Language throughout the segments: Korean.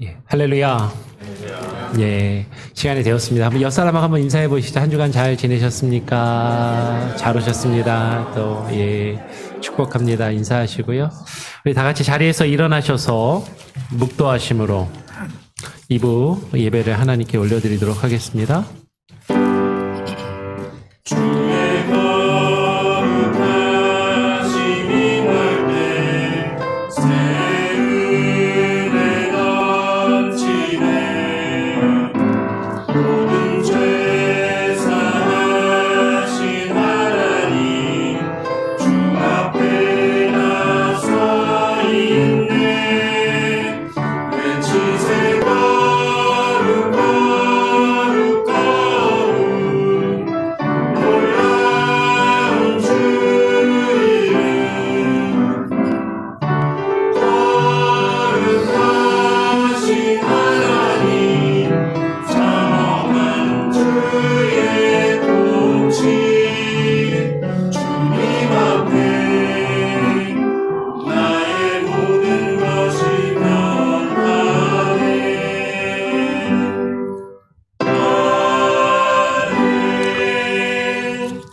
예, 할렐루야. 예, 시간이 되었습니다. 한번 옆사람하고 한번 인사해 보시죠. 한 주간 잘 지내셨습니까? 잘 오셨습니다. 또, 예, 축복합니다. 인사하시고요. 우리 다 같이 자리에서 일어나셔서 묵도하심으로 2부 예배를 하나님께 올려드리도록 하겠습니다.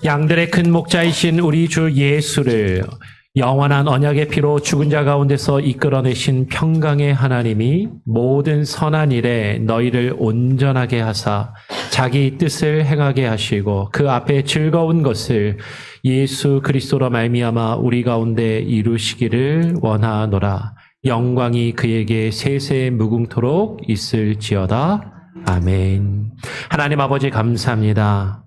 양들의 큰 목자이신 우리 주 예수를 영원한 언약의 피로 죽은 자 가운데서 이끌어내신 평강의 하나님이 모든 선한 일에 너희를 온전하게 하사 자기 뜻을 행하게 하시고 그 앞에 즐거운 것을 예수 그리스도로 말미암아 우리 가운데 이루시기를 원하노라. 영광이 그에게 세세 무궁토록 있을지어다. 아멘. 하나님 아버지 감사합니다.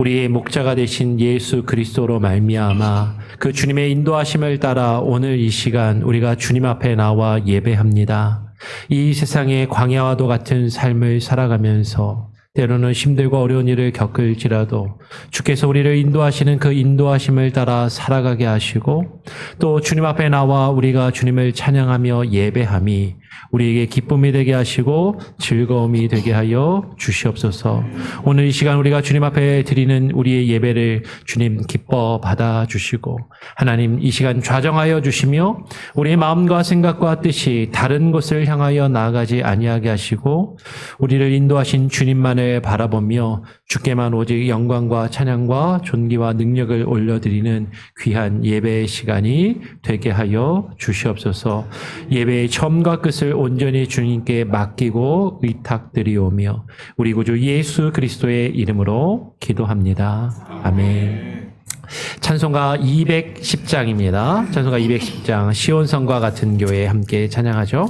우리의 목자가 되신 예수 그리스도로 말미암아 그 주님의 인도하심을 따라 오늘 이 시간 우리가 주님 앞에 나와 예배합니다. 이 세상의 광야와도 같은 삶을 살아가면서 때로는 힘들고 어려운 일을 겪을지라도 주께서 우리를 인도하시는 그 인도하심을 따라 살아가게 하시고 또 주님 앞에 나와 우리가 주님을 찬양하며 예배함이 우리에게 기쁨이 되게 하시고 즐거움이 되게 하여 주시옵소서. 오늘 이 시간 우리가 주님 앞에 드리는 우리의 예배를 주님 기뻐 받아주시고 하나님 이 시간 좌정하여 주시며 우리의 마음과 생각과 뜻이 다른 곳을 향하여 나아가지 아니하게 하시고 우리를 인도하신 주님만을 바라보며 주께만 오직 영광과 찬양과 존귀와 능력을 올려드리는 귀한 예배의 시간이 되게 하여 주시옵소서. 예배의 처음과 끝을 온전히 주님께 맡기고 의탁드리오며 우리 구주 예수 그리스도의 이름으로 기도합니다. 아멘. 찬송가 210장입니다. 찬송가 210장 시온성과 같은 교회 함께 찬양하죠.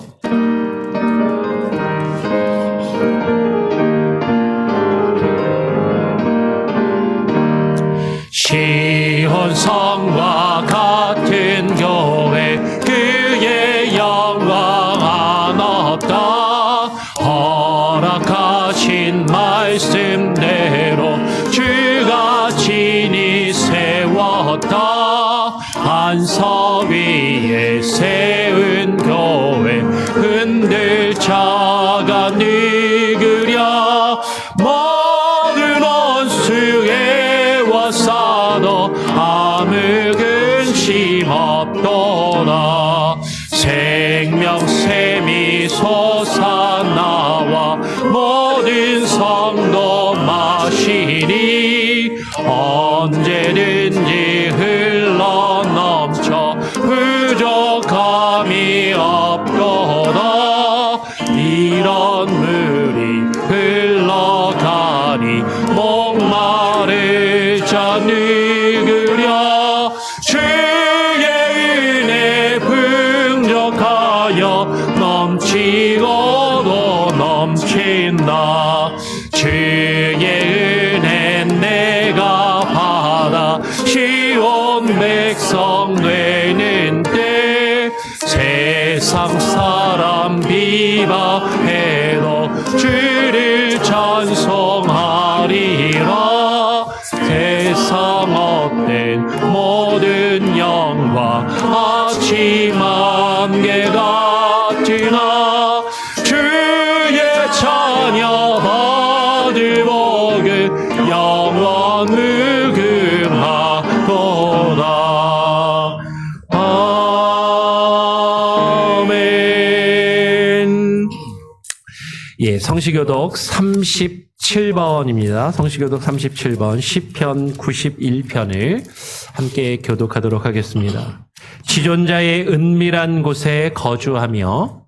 시온성과 같은 교회 그의 영광 안 없다. 허락하신 말씀대로 주가 친히 세웠다. 반석 위에 세운 교회 흔들 자가 늙으랴. 모든 원수에 와싸도 아무 근심 없도다. 생명샘이 솟아나와 모든 성도 마시니 언제든지 흘러넘쳐 부족함이 없도다. 이런 물이 흘러가니 목마를 자 늙으랴. 주의 은혜 풍족하여 넘치고도 넘친다. 주의 은혜 내가 받아 시온 백성 되는 때 세상 사람 비방해도 주를 찬송하리라. 세상 얻된 모든 영광 아침 안개 같으나 주의 자녀 받을 복은 영원 무궁하도다. 아멘. 예, 성시교독 37번입니다. 성시교독 37번, 시편 91편을 함께 교독하도록 하겠습니다. 지존자의 은밀한 곳에 거주하며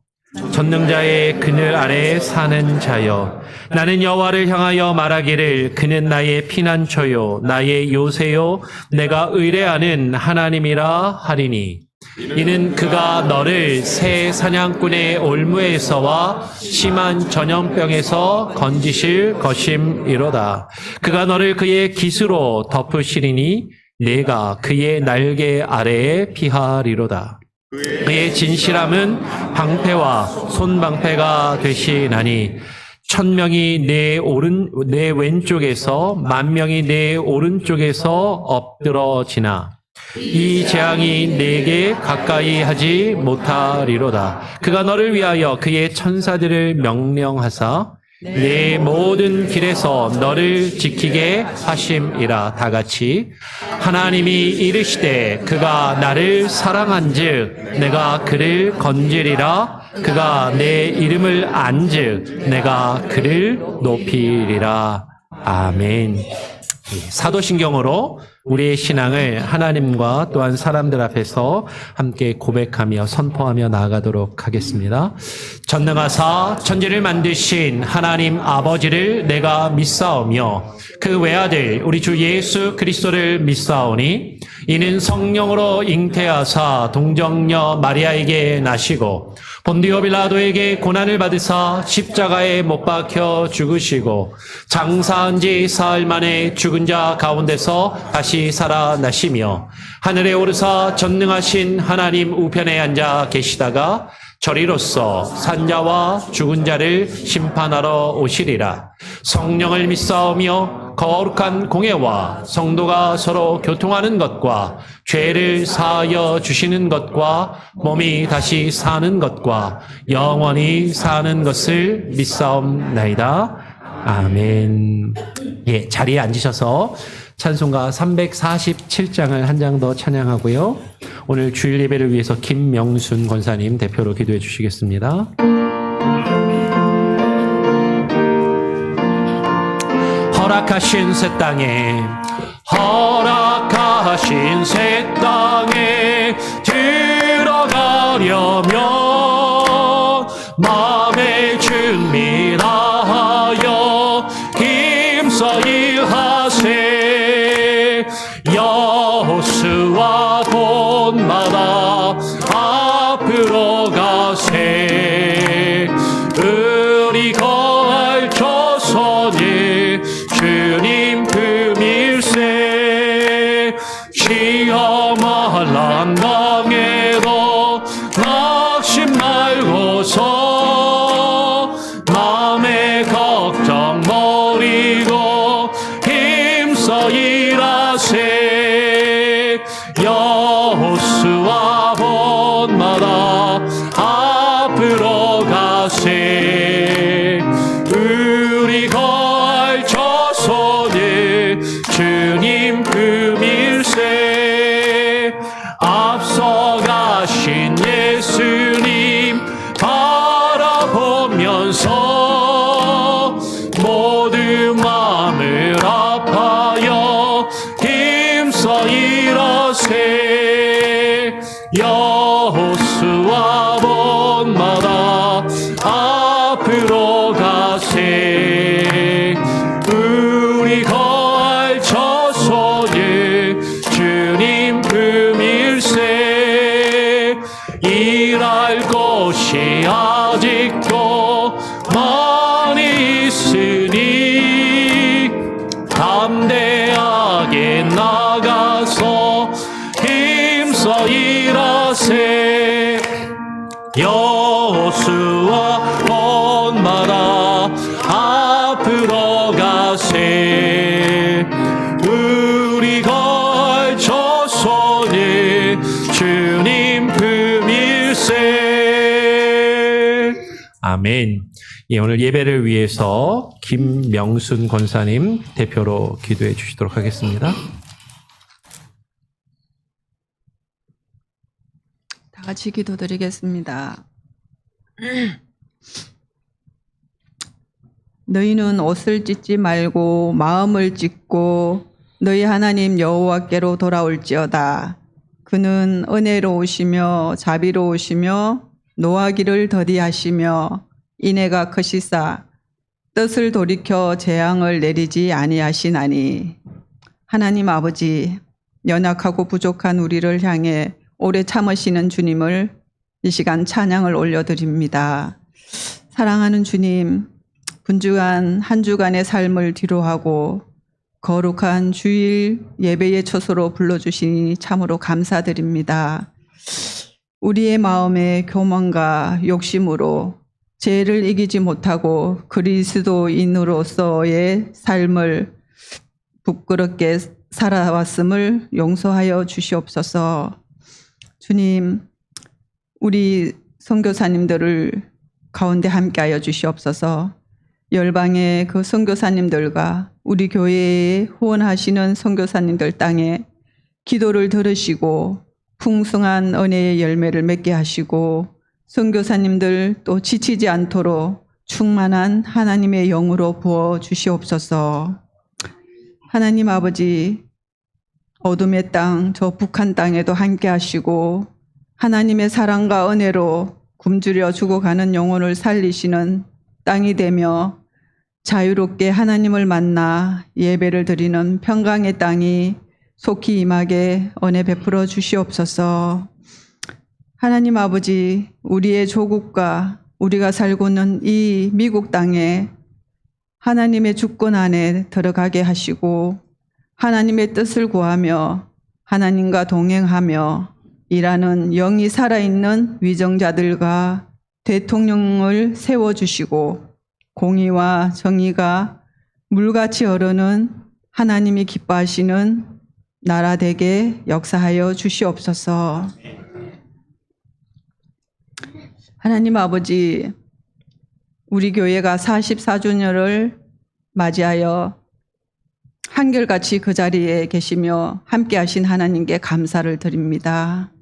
전능자의 그늘 아래 사는 자여, 나는 여호와를 향하여 말하기를 그는 나의 피난처요 나의 요새요 내가 의뢰하는 하나님이라 하리니, 이는 그가 너를 새 사냥꾼의 올무에서와 심한 전염병에서 건지실 것임이로다. 그가 너를 그의 깃으로 덮으시리니 내가 그의 날개 아래에 피하리로다. 그의 진실함은 방패와 손방패가 되시나니, 1000명이 내 왼쪽에서 10,000명이 내 오른쪽에서 엎드러지나 이 재앙이 내게 가까이 하지 못하리로다. 그가 너를 위하여 그의 천사들을 명령하사 내 모든 길에서 너를 지키게 하심이라. 다 같이 하나님이 이르시되 그가 나를 사랑한즉 내가 그를 건지리라. 그가 내 이름을 안즉 내가 그를 높이리라. 아멘. 사도신경으로 우리의 신앙을 하나님과 또한 사람들 앞에서 함께 고백하며 선포하며 나아가도록 하겠습니다. 전능하사 천지를 만드신 하나님 아버지를 내가 믿사오며 그 외아들 우리 주 예수 그리스도를 믿사오니, 이는 성령으로 잉태하사 동정녀 마리아에게 나시고 본디오 빌라도에게 고난을 받으사 십자가에 못 박혀 죽으시고 장사한 지 사흘 만에 죽은 자 가운데서 다시 살아나시며 하늘에 오르사 전능하신 하나님 우편에 앉아 계시다가 저리로서 산자와 죽은 자를 심판하러 오시리라. 성령을 믿사오며 거룩한 공예와 성도가 서로 교통하는 것과 죄를 사하여 주시는 것과 몸이 다시 사는 것과 영원히 사는 것을 믿사옵나이다. 아멘. 예, 자리에 앉으셔서 찬송가 347장을 한 장 더 찬양하고요. 오늘 주일 예배를 위해서 김명순 권사님 대표로 기도해 주시겠습니다. 허락하신 새 땅에, 허락하신 새 땅에 들어가려면 마음의 준비를 하여 힘써 일하세. 여호수아 본마다 앞으로 가세. 우리 거할 조선이 주님 품일세. 시험할 땅에도 낙심 말고서 마음의 걱정 버리고 힘써 일하세. 여호수아 본마다 앞으로 가세. 우리 거할 조선이 주님 품일세. 앞서가신 예수님 바라보면서 모든 마음을 아파여 힘써 일하세. 여호수아 본마다 앞으로 가세. 우리 거할 조선이 주님 품일세. 일할 곳이 아직도 많이 있으니 담대하게 나가서 힘써 일하세. 여호수아 본마다 앞으로 가세. 우리 거할 조선이 주님 품일세. 아멘. 예, 오늘 예배를 위해서 김명순 권사님 대표로 기도해 주시도록 하겠습니다. 다 같이 기도드리겠습니다. 너희는 옷을 찢지 말고 마음을 찢고 너희 하나님 여호와께로 돌아올지어다. 그는 은혜로우시며 자비로우시며 노하기를 더디하시며 인애가 크시사 뜻을 돌이켜 재앙을 내리지 아니하시나니. 하나님 아버지, 연약하고 부족한 우리를 향해 오래 참으시는 주님을 이 시간 찬양을 올려드립니다. 사랑하는 주님, 분주한 한 주간의 삶을 뒤로하고 거룩한 주일 예배의 처소로 불러주시니 참으로 감사드립니다. 우리의 마음의 교만과 욕심으로 죄를 이기지 못하고 그리스도인으로서의 삶을 부끄럽게 살아왔음을 용서하여 주시옵소서. 주님, 우리 선교사님들을 가운데 함께하여 주시옵소서. 열방의 그 선교사님들과 우리 교회에 후원하시는 선교사님들 땅에 기도를 들으시고 풍성한 은혜의 열매를 맺게 하시고 선교사님들 또 지치지 않도록 충만한 하나님의 영으로 부어 주시옵소서. 하나님 아버지, 어둠의 땅, 저 북한 땅에도 함께 하시고 하나님의 사랑과 은혜로 굶주려 죽어가는 영혼을 살리시는 땅이 되며 자유롭게 하나님을 만나 예배를 드리는 평강의 땅이 속히 임하게 은혜 베풀어 주시옵소서. 하나님 아버지, 우리의 조국과 우리가 살고 있는 이 미국 땅에 하나님의 주권 안에 들어가게 하시고 하나님의 뜻을 구하며 하나님과 동행하며 일하는 영이 살아있는 위정자들과 대통령을 세워주시고 공의와 정의가 물같이 흐르는 하나님이 기뻐하시는 나라 되게 역사하여 주시옵소서. 하나님 아버지, 우리 교회가 44주년을 맞이하여 한결같이 그 자리에 계시며 함께하신 하나님께 감사를 드립니다.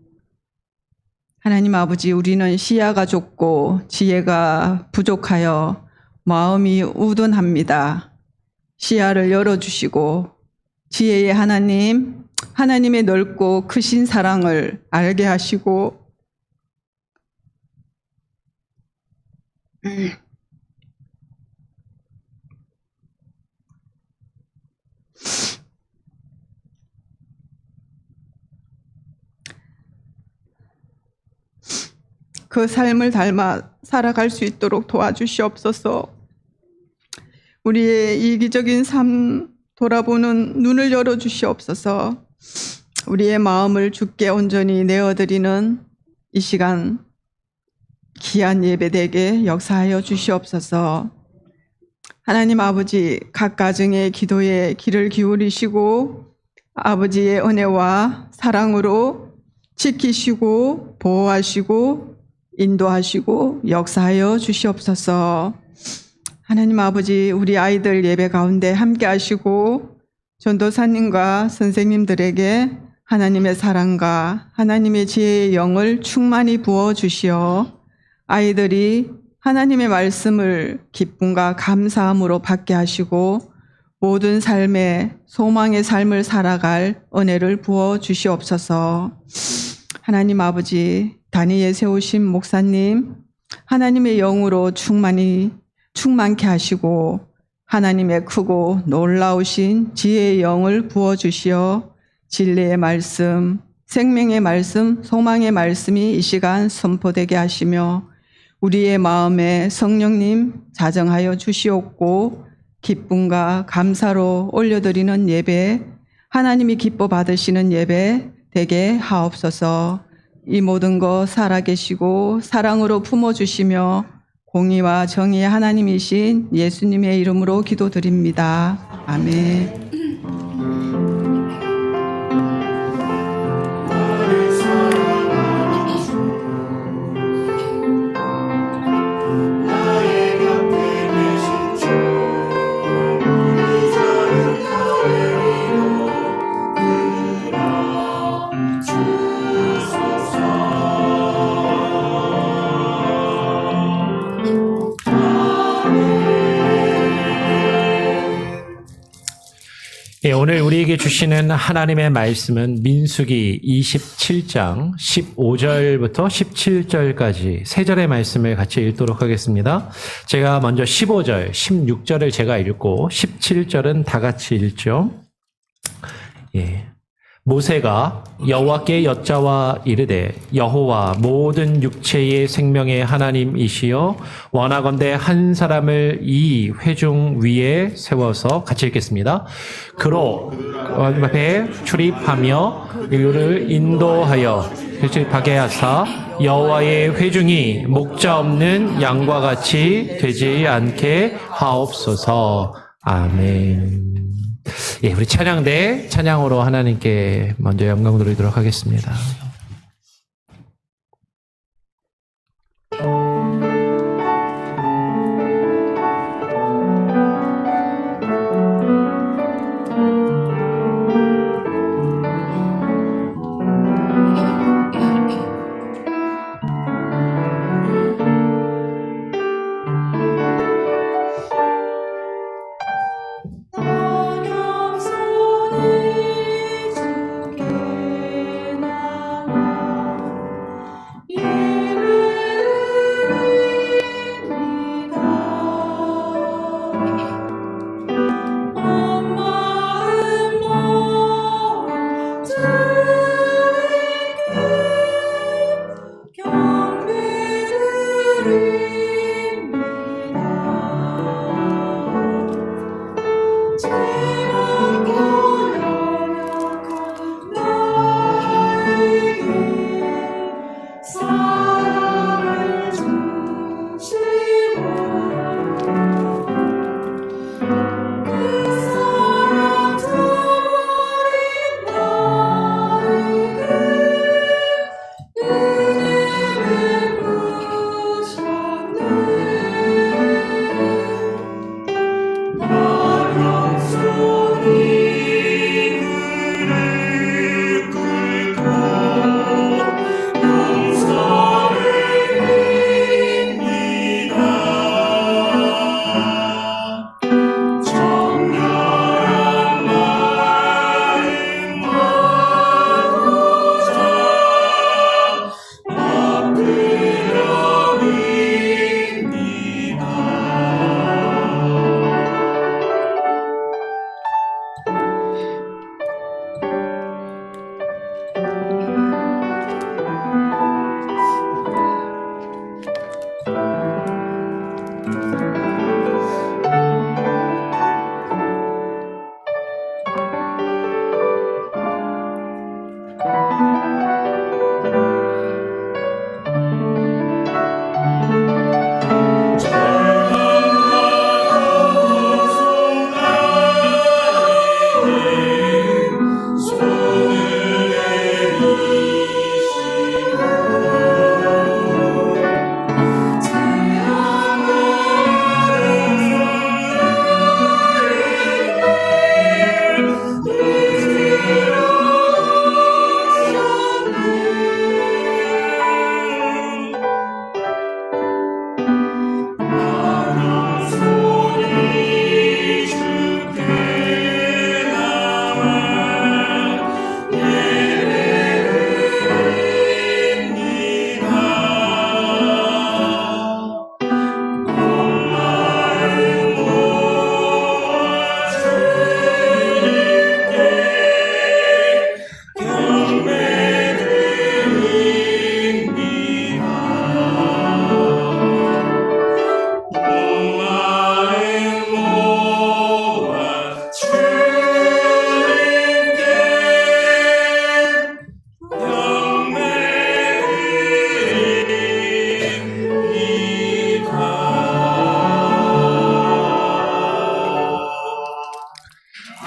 하나님 아버지, 우리는 시야가 좁고 지혜가 부족하여 마음이 우둔합니다. 시야를 열어주시고 지혜의 하나님, 하나님의 넓고 크신 사랑을 알게 하시고 그 삶을 닮아 살아갈 수 있도록 도와주시옵소서. 우리의 이기적인 삶 돌아보는 눈을 열어주시옵소서. 우리의 마음을 주께 온전히 내어드리는 이 시간 귀한 예배되게 역사하여 주시옵소서. 하나님 아버지, 각 가정의 기도에 귀를 기울이시고 아버지의 은혜와 사랑으로 지키시고 보호하시고 인도하시고 역사하여 주시옵소서. 하나님 아버지, 우리 아이들 예배 가운데 함께 하시고 전도사님과 선생님들에게 하나님의 사랑과 하나님의 지혜의 영을 충만히 부어주시어 아이들이 하나님의 말씀을 기쁨과 감사함으로 받게 하시고 모든 삶에 소망의 삶을 살아갈 은혜를 부어주시옵소서. 하나님 아버지, 단위에 세우신 목사님, 하나님의 영으로 충만케 하시고 하나님의 크고 놀라우신 지혜의 영을 부어주시어 진리의 말씀, 생명의 말씀, 소망의 말씀이 이 시간 선포되게 하시며 우리의 마음에 성령님 자정하여 주시옵고 기쁨과 감사로 올려드리는 예배, 하나님이 기뻐 받으시는 예배 되게 하옵소서. 이 모든 것 살아계시고 사랑으로 품어주시며 공의와 정의의 하나님이신 예수님의 이름으로 기도드립니다. 아멘. 예, 오늘 우리에게 주시는 하나님의 말씀은 민수기 27장 15절부터 17절까지 세 절의 말씀을 같이 읽도록 하겠습니다. 제가 먼저 15절, 16절을 제가 읽고 17절은 다 같이 읽죠. 예. 모세가 여호와께 여짜와 이르되 여호와 모든 육체의 생명의 하나님이시여 원하건대 한 사람을 이 회중 위에 세워서 같이 읽겠습니다. 그로 앞에 출입하며 이를 인도하여 출입하게 하사 여호와의 회중이 목자 없는 양과 같이 되지 않게 하옵소서. 아멘. 예, 우리 찬양대 찬양으로 하나님께 먼저 영광 돌리도록 하겠습니다.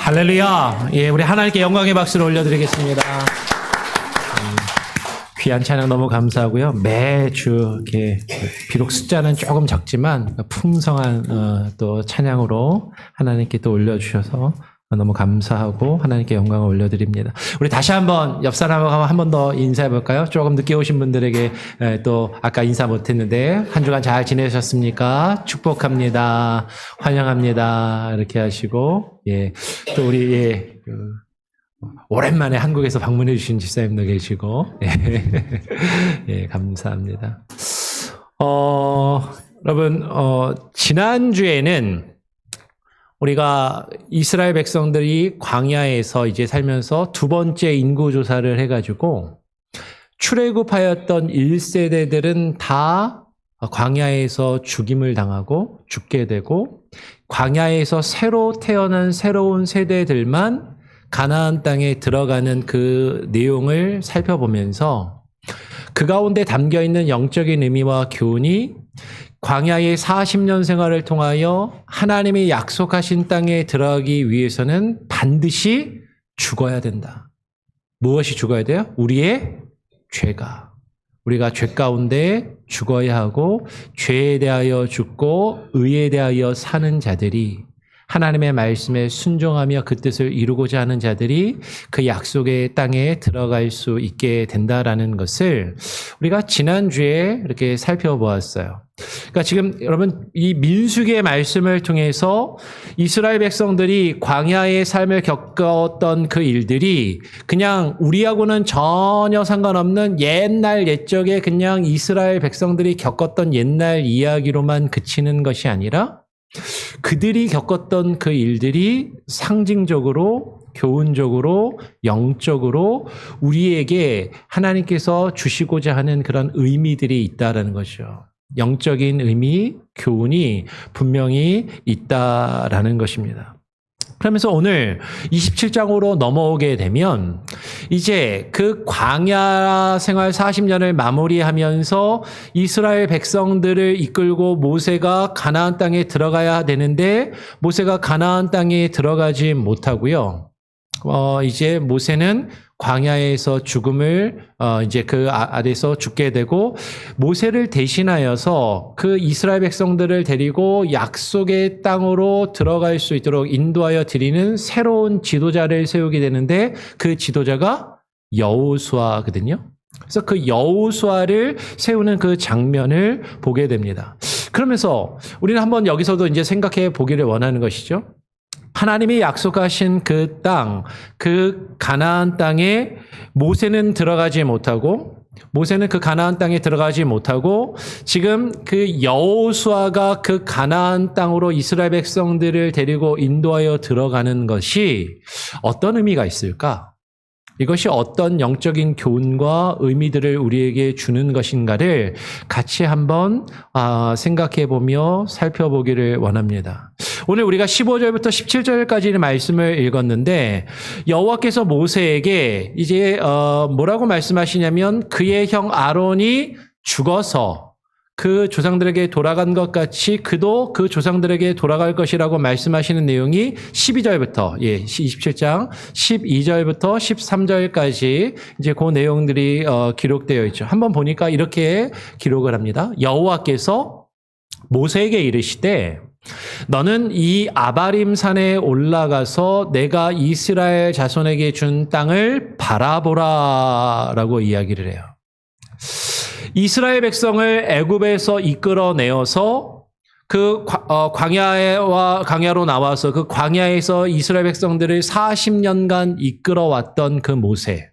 할렐루야. 예, 우리 하나님께 영광의 박수를 올려드리겠습니다. 귀한 찬양 너무 감사하고요. 매주 이렇게 비록 숫자는 조금 적지만 풍성한 또 찬양으로 하나님께 또 올려주셔서 너무 감사하고 하나님께 영광을 올려드립니다. 우리 다시 한번 옆 사람하고 한 번 더 인사해 볼까요? 조금 늦게 오신 분들에게 또 아까 인사 못했는데 한 주간 잘 지내셨습니까? 축복합니다. 환영합니다. 이렇게 하시고 또 우리 오랜만에 한국에서 방문해 주신 집사님도 계시고, 예, 감사합니다. 여러분, 지난주에는 우리가 이스라엘 백성들이 광야에서 이제 살면서 두 번째 인구조사를 해가지고 출애굽하였던 1세대들은 다 광야에서 죽임을 당하고 죽게 되고 광야에서 새로 태어난 새로운 세대들만 가나안 땅에 들어가는 그 내용을 살펴보면서 그 가운데 담겨있는 영적인 의미와 교훈이 광야의 40년 생활을 통하여 하나님이 약속하신 땅에 들어가기 위해서는 반드시 죽어야 된다. 무엇이 죽어야 돼요? 우리의 죄가. 우리가 죄 가운데 죽어야 하고 죄에 대하여 죽고 의에 대하여 사는 자들이 하나님의 말씀에 순종하며 그 뜻을 이루고자 하는 자들이 그 약속의 땅에 들어갈 수 있게 된다라는 것을 우리가 지난주에 이렇게 살펴보았어요. 그러니까 지금 여러분 이 민수기의 말씀을 통해서 이스라엘 백성들이 광야의 삶을 겪었던 그 일들이 그냥 우리하고는 전혀 상관없는 옛날 옛적에 그냥 이스라엘 백성들이 겪었던 옛날 이야기로만 그치는 것이 아니라 그들이 겪었던 그 일들이 상징적으로, 교훈적으로, 영적으로 우리에게 하나님께서 주시고자 하는 그런 의미들이 있다라는 거죠. 영적인 의미, 교훈이 분명히 있다라는 것입니다. 그러면서 오늘 27장으로 넘어오게 되면 이제 그 광야 생활 40년을 마무리하면서 이스라엘 백성들을 이끌고 모세가 가나안 땅에 들어가야 되는데 모세가 가나안 땅에 들어가지 못하고요. 이제 모세는 광야에서 죽음을 이제 그 아래서 죽게 되고 모세를 대신하여서 그 이스라엘 백성들을 데리고 약속의 땅으로 들어갈 수 있도록 인도하여 드리는 새로운 지도자를 세우게 되는데 그 지도자가 여호수아거든요. 그래서 그 여호수아를 세우는 그 장면을 보게 됩니다. 그러면서 우리는 한번 여기서도 이제 생각해 보기를 원하는 것이죠. 하나님이 약속하신 그 땅, 그 가나안 땅에 모세는 들어가지 못하고 모세는 그 가나안 땅에 들어가지 못하고 지금 그 여호수아가 그 가나안 땅으로 이스라엘 백성들을 데리고 인도하여 들어가는 것이 어떤 의미가 있을까? 이것이 어떤 영적인 교훈과 의미들을 우리에게 주는 것인가를 같이 한번 생각해 보며 살펴보기를 원합니다. 오늘 우리가 15절부터 17절까지의 말씀을 읽었는데 여호와께서 모세에게 이제 뭐라고 말씀하시냐면 그의 형 아론이 죽어서 그 조상들에게 돌아간 것 같이 그도 그 조상들에게 돌아갈 것이라고 말씀하시는 내용이 12절부터 27장 12절부터 13절까지 이제 그 내용들이 기록되어 있죠. 한번 보니까 이렇게 기록을 합니다. 여호와께서 모세에게 이르시되 너는 이 아바림 산에 올라가서 내가 이스라엘 자손에게 준 땅을 바라보라라고 이야기를 해요. 이스라엘 백성을 애굽에서 이끌어내어서 그 광야로 나와서 그 광야에서 이스라엘 백성들을 40년간 이끌어왔던 그 모세.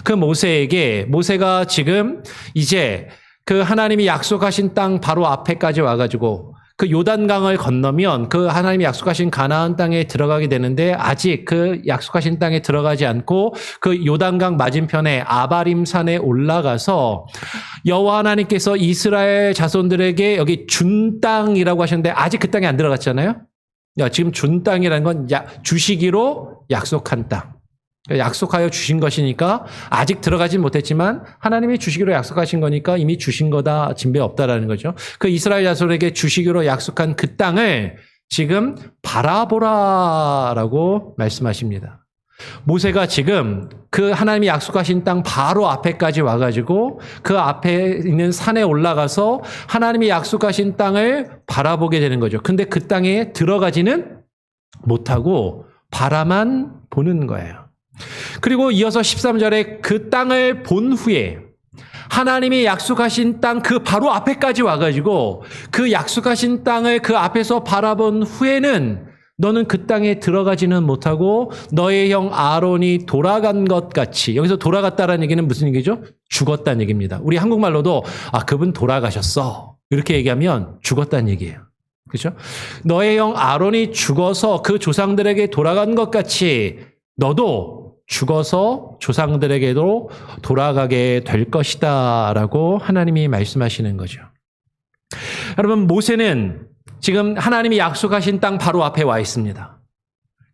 그 모세에게 모세가 지금 이제 그 하나님이 약속하신 땅 바로 앞에까지 와가지고 그 요단강을 건너면 그 하나님이 약속하신 가나안 땅에 들어가게 되는데 아직 그 약속하신 땅에 들어가지 않고 그 요단강 맞은편에 아바림 산에 올라가서 여호와 하나님께서 이스라엘 자손들에게 여기 준 땅이라고 하셨는데 아직 그 땅에 안 들어갔잖아요. 지금 준 땅이라는 건 주시기로 약속한 땅. 약속하여 주신 것이니까 아직 들어가진 못했지만 하나님이 주시기로 약속하신 거니까 이미 주신 거다 진배 없다라는 거죠. 그 이스라엘 자손에게 주시기로 약속한 그 땅을 지금 바라보라라고 말씀하십니다. 모세가 지금 그 하나님이 약속하신 땅 바로 앞에까지 와가지고 그 앞에 있는 산에 올라가서 하나님이 약속하신 땅을 바라보게 되는 거죠. 근데 그 땅에 들어가지는 못하고 바라만 보는 거예요. 그리고 이어서 13절에 그 땅을 본 후에 하나님이 약속하신 땅 그 바로 앞에까지 와가지고 그 약속하신 땅을 그 앞에서 바라본 후에는 너는 그 땅에 들어가지는 못하고 너의 형 아론이 돌아간 것 같이, 여기서 돌아갔다라는 얘기는 무슨 얘기죠? 죽었다는 얘기입니다. 우리 한국말로도 그분 돌아가셨어 이렇게 얘기하면 죽었다는 얘기예요. 그렇죠? 너의 형 아론이 죽어서 그 조상들에게 돌아간 것 같이 너도 죽어서 조상들에게도 돌아가게 될 것이다 라고 하나님이 말씀하시는 거죠. 여러분, 모세는 지금 하나님이 약속하신 땅 바로 앞에 와 있습니다.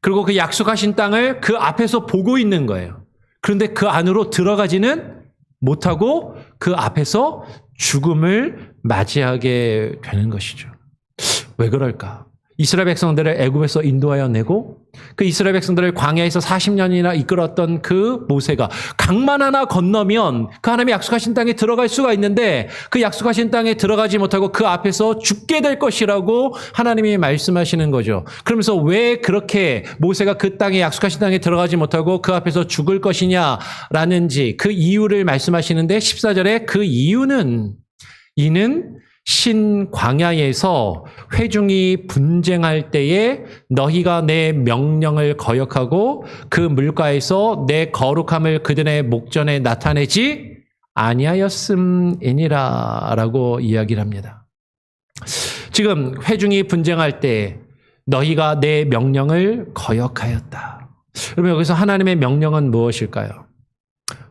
그리고 그 약속하신 땅을 그 앞에서 보고 있는 거예요. 그런데 그 안으로 들어가지는 못하고 그 앞에서 죽음을 맞이하게 되는 것이죠. 왜 그럴까? 이스라엘 백성들을 애굽에서 인도하여 내고 그 이스라엘 백성들을 광야에서 40년이나 이끌었던 그 모세가 강만 하나 건너면 그 하나님의 약속하신 땅에 들어갈 수가 있는데 그 약속하신 땅에 들어가지 못하고 그 앞에서 죽게 될 것이라고 하나님이 말씀하시는 거죠. 그러면서 왜 그렇게 모세가 그 땅에 약속하신 땅에 들어가지 못하고 그 앞에서 죽을 것이냐라는지 그 이유를 말씀하시는데 14절에 그 이유는 이는 신광야에서 회중이 분쟁할 때에 너희가 내 명령을 거역하고 그 물가에서 내 거룩함을 그들의 목전에 나타내지 아니하였음이니라 라고 이야기를 합니다. 지금 회중이 분쟁할 때 너희가 내 명령을 거역하였다. 그러면 여기서 하나님의 명령은 무엇일까요?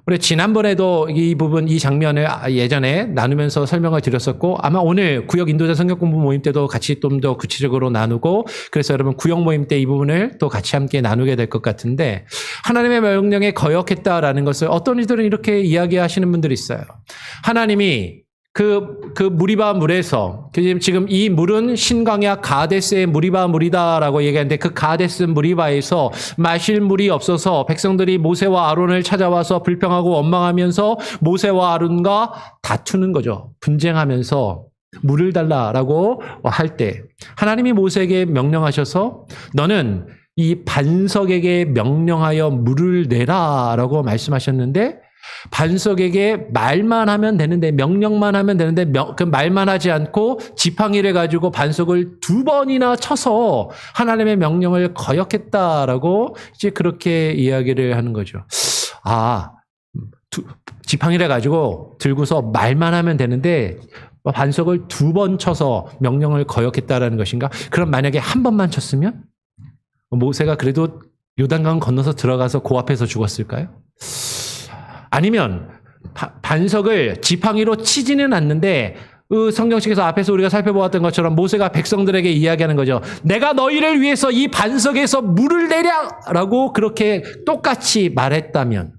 우리 지난번에도 이 부분, 이 장면을 예전에 나누면서 설명을 드렸었고 아마 오늘 구역 인도자 성경 공부 모임 때도 같이 좀 더 구체적으로 나누고 그래서 여러분 구역 모임 때 이 부분을 또 같이 함께 나누게 될 것 같은데 하나님의 명령에 거역했다라는 것을 어떤 이들은 이렇게 이야기하시는 분들이 있어요. 하나님이 그 무리바 물에서 지금 이 물은 신광야 가데스의 무리바 물이다라고 얘기하는데 그 가데스 무리바에서 마실 물이 없어서 백성들이 모세와 아론을 찾아와서 불평하고 원망하면서 모세와 아론과 다투는 거죠. 분쟁하면서 물을 달라라고 할 때 하나님이 모세에게 명령하셔서 너는 이 반석에게 명령하여 물을 내라라고 말씀하셨는데 반석에게 말만 하면 되는데 명령만 하면 되는데 그 말만 하지 않고 지팡이를 가지고 반석을 2번이나 쳐서 하나님의 명령을 거역했다라고 이제 그렇게 이야기를 하는 거죠. 지팡이를 가지고 들고서 말만 하면 되는데 반석을 2번 쳐서 명령을 거역했다라는 것인가? 그럼 만약에 한 번만 쳤으면 모세가 그래도 요단강 건너서 들어가서 그 앞에서 죽었을까요? 아니면 반석을 지팡이로 치지는 않는데 성경책에서 앞에서 우리가 살펴보았던 것처럼 모세가 백성들에게 이야기하는 거죠. 내가 너희를 위해서 이 반석에서 물을 내랴라고 그렇게 똑같이 말했다면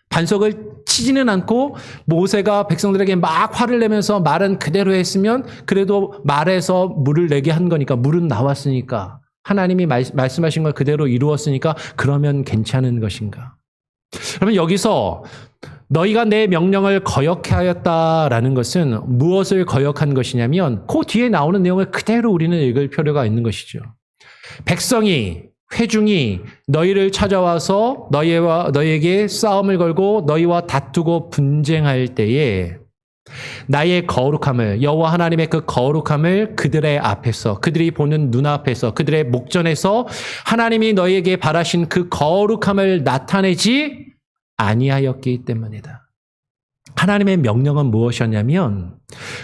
반석을 치지는 않고 모세가 백성들에게 막 화를 내면서 말은 그대로 했으면 그래도 말해서 물을 내게 한 거니까 물은 나왔으니까 하나님이 말씀하신 걸 그대로 이루었으니까 그러면 괜찮은 것인가? 그러면 여기서 너희가 내 명령을 거역하였다라는 것은 무엇을 거역한 것이냐면 그 뒤에 나오는 내용을 그대로 우리는 읽을 필요가 있는 것이죠. 백성이 회중이 너희를 찾아와서 너희에게 싸움을 걸고 너희와 다투고 분쟁할 때에 나의 거룩함을 여호와 하나님의 그 거룩함을 그들의 앞에서 그들이 보는 눈앞에서 그들의 목전에서 하나님이 너희에게 바라신 그 거룩함을 나타내지 아니하였기 때문이다. 하나님의 명령은 무엇이었냐면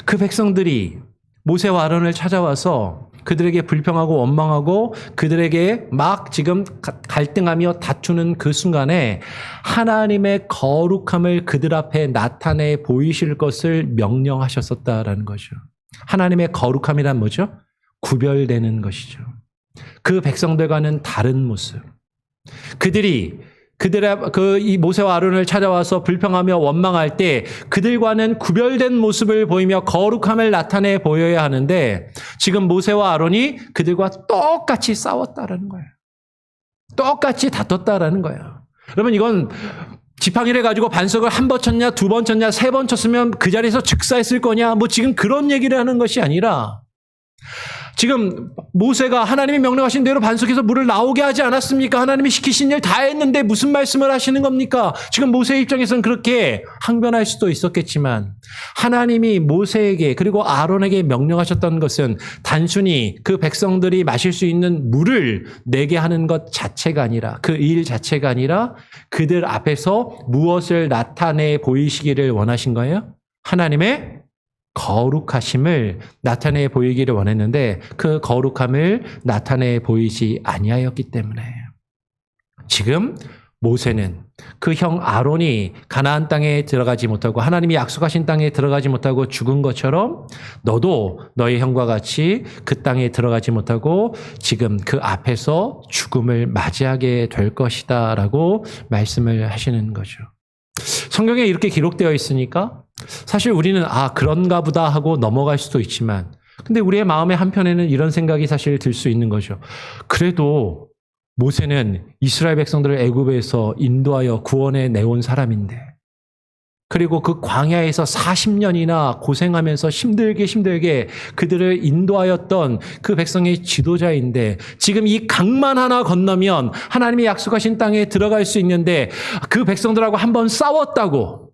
그 백성들이 모세와 아론을 찾아와서 그들에게 불평하고 원망하고 그들에게 막 지금 갈등하며 다투는 그 순간에 하나님의 거룩함을 그들 앞에 나타내 보이실 것을 명령하셨었다라는 거죠. 하나님의 거룩함이란 뭐죠? 구별되는 것이죠. 그 백성들과는 다른 모습. 이 모세와 아론을 찾아와서 불평하며 원망할 때 그들과는 구별된 모습을 보이며 거룩함을 나타내 보여야 하는데 지금 모세와 아론이 그들과 똑같이 싸웠다라는 거예요. 똑같이 다퉜다라는 거예요. 여러분 이건 지팡이를 가지고 반석을 1번 쳤냐 2번 쳤냐 3번 쳤으면 그 자리에서 즉사했을 거냐 뭐 지금 그런 얘기를 하는 것이 아니라 지금 모세가 하나님이 명령하신 대로 반석에서 물을 나오게 하지 않았습니까? 하나님이 시키신 일 다 했는데 무슨 말씀을 하시는 겁니까? 지금 모세의 입장에서는 그렇게 항변할 수도 있었겠지만 하나님이 모세에게 그리고 아론에게 명령하셨던 것은 단순히 그 백성들이 마실 수 있는 물을 내게 하는 것 자체가 아니라 그 일 자체가 아니라 그들 앞에서 무엇을 나타내 보이시기를 원하신 거예요? 하나님의 거룩하심을 나타내 보이기를 원했는데 그 거룩함을 나타내 보이지 아니하였기 때문에 지금 모세는 그 형 아론이 가나안 땅에 들어가지 못하고 하나님이 약속하신 땅에 들어가지 못하고 죽은 것처럼 너도 너의 형과 같이 그 땅에 들어가지 못하고 지금 그 앞에서 죽음을 맞이하게 될 것이다 라고 말씀을 하시는 거죠. 성경에 이렇게 기록되어 있으니까 사실 우리는 그런가 보다 하고 넘어갈 수도 있지만 근데 우리의 마음의 한편에는 이런 생각이 사실 들 수 있는 거죠. 그래도 모세는 이스라엘 백성들을 애굽에서 인도하여 구원해 내온 사람인데 그리고 그 광야에서 40년이나 고생하면서 힘들게 그들을 인도하였던 그 백성의 지도자인데 지금 이 강만 하나 건너면 하나님이 약속하신 땅에 들어갈 수 있는데 그 백성들하고 한번 싸웠다고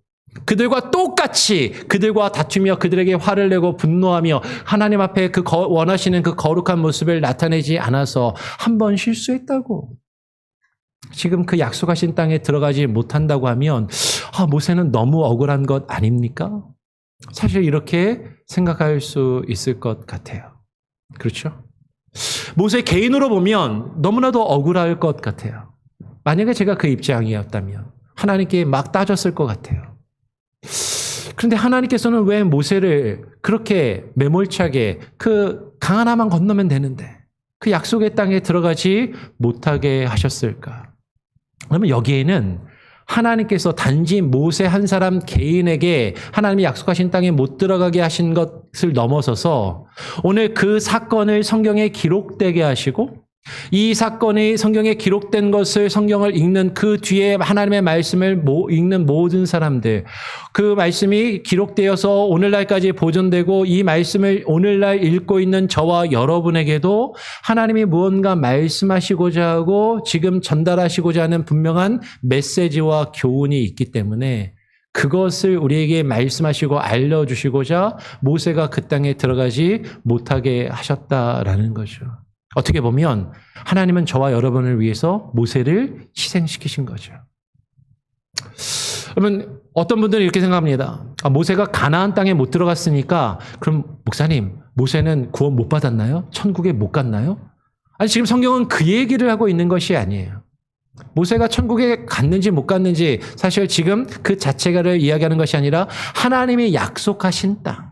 그들과 똑같이 그들과 다투며 그들에게 화를 내고 분노하며 하나님 앞에 그 원하시는 그 거룩한 모습을 나타내지 않아서 한번 실수했다고 지금 그 약속하신 땅에 들어가지 못한다고 하면 모세는 너무 억울한 것 아닙니까? 사실 이렇게 생각할 수 있을 것 같아요. 그렇죠? 모세 개인으로 보면 너무나도 억울할 것 같아요. 만약에 제가 그 입장이었다면 하나님께 막 따졌을 것 같아요. 그런데 하나님께서는 왜 모세를 그렇게 매몰차게 그 강 하나만 건너면 되는데 그 약속의 땅에 들어가지 못하게 하셨을까? 그러면 여기에는 하나님께서 단지 모세 한 사람 개인에게 하나님이 약속하신 땅에 못 들어가게 하신 것을 넘어서서 오늘 그 사건을 성경에 기록되게 하시고 이 사건이 성경에 기록된 것을 성경을 읽는 그 뒤에 하나님의 말씀을 읽는 모든 사람들 그 말씀이 기록되어서 오늘날까지 보존되고 이 말씀을 오늘날 읽고 있는 저와 여러분에게도 하나님이 무언가 말씀하시고자 하고 지금 전달하시고자 하는 분명한 메시지와 교훈이 있기 때문에 그것을 우리에게 말씀하시고 알려주시고자 모세가 그 땅에 들어가지 못하게 하셨다라는 거죠. 어떻게 보면 하나님은 저와 여러분을 위해서 모세를 희생시키신 거죠. 여러분 어떤 분들은 이렇게 생각합니다. 모세가 가나안 땅에 못 들어갔으니까 그럼 목사님 모세는 구원 못 받았나요? 천국에 못 갔나요? 아니 지금 성경은 그 얘기를 하고 있는 것이 아니에요. 모세가 천국에 갔는지 못 갔는지 사실 지금 그 자체가를 이야기하는 것이 아니라 하나님이 약속하신 땅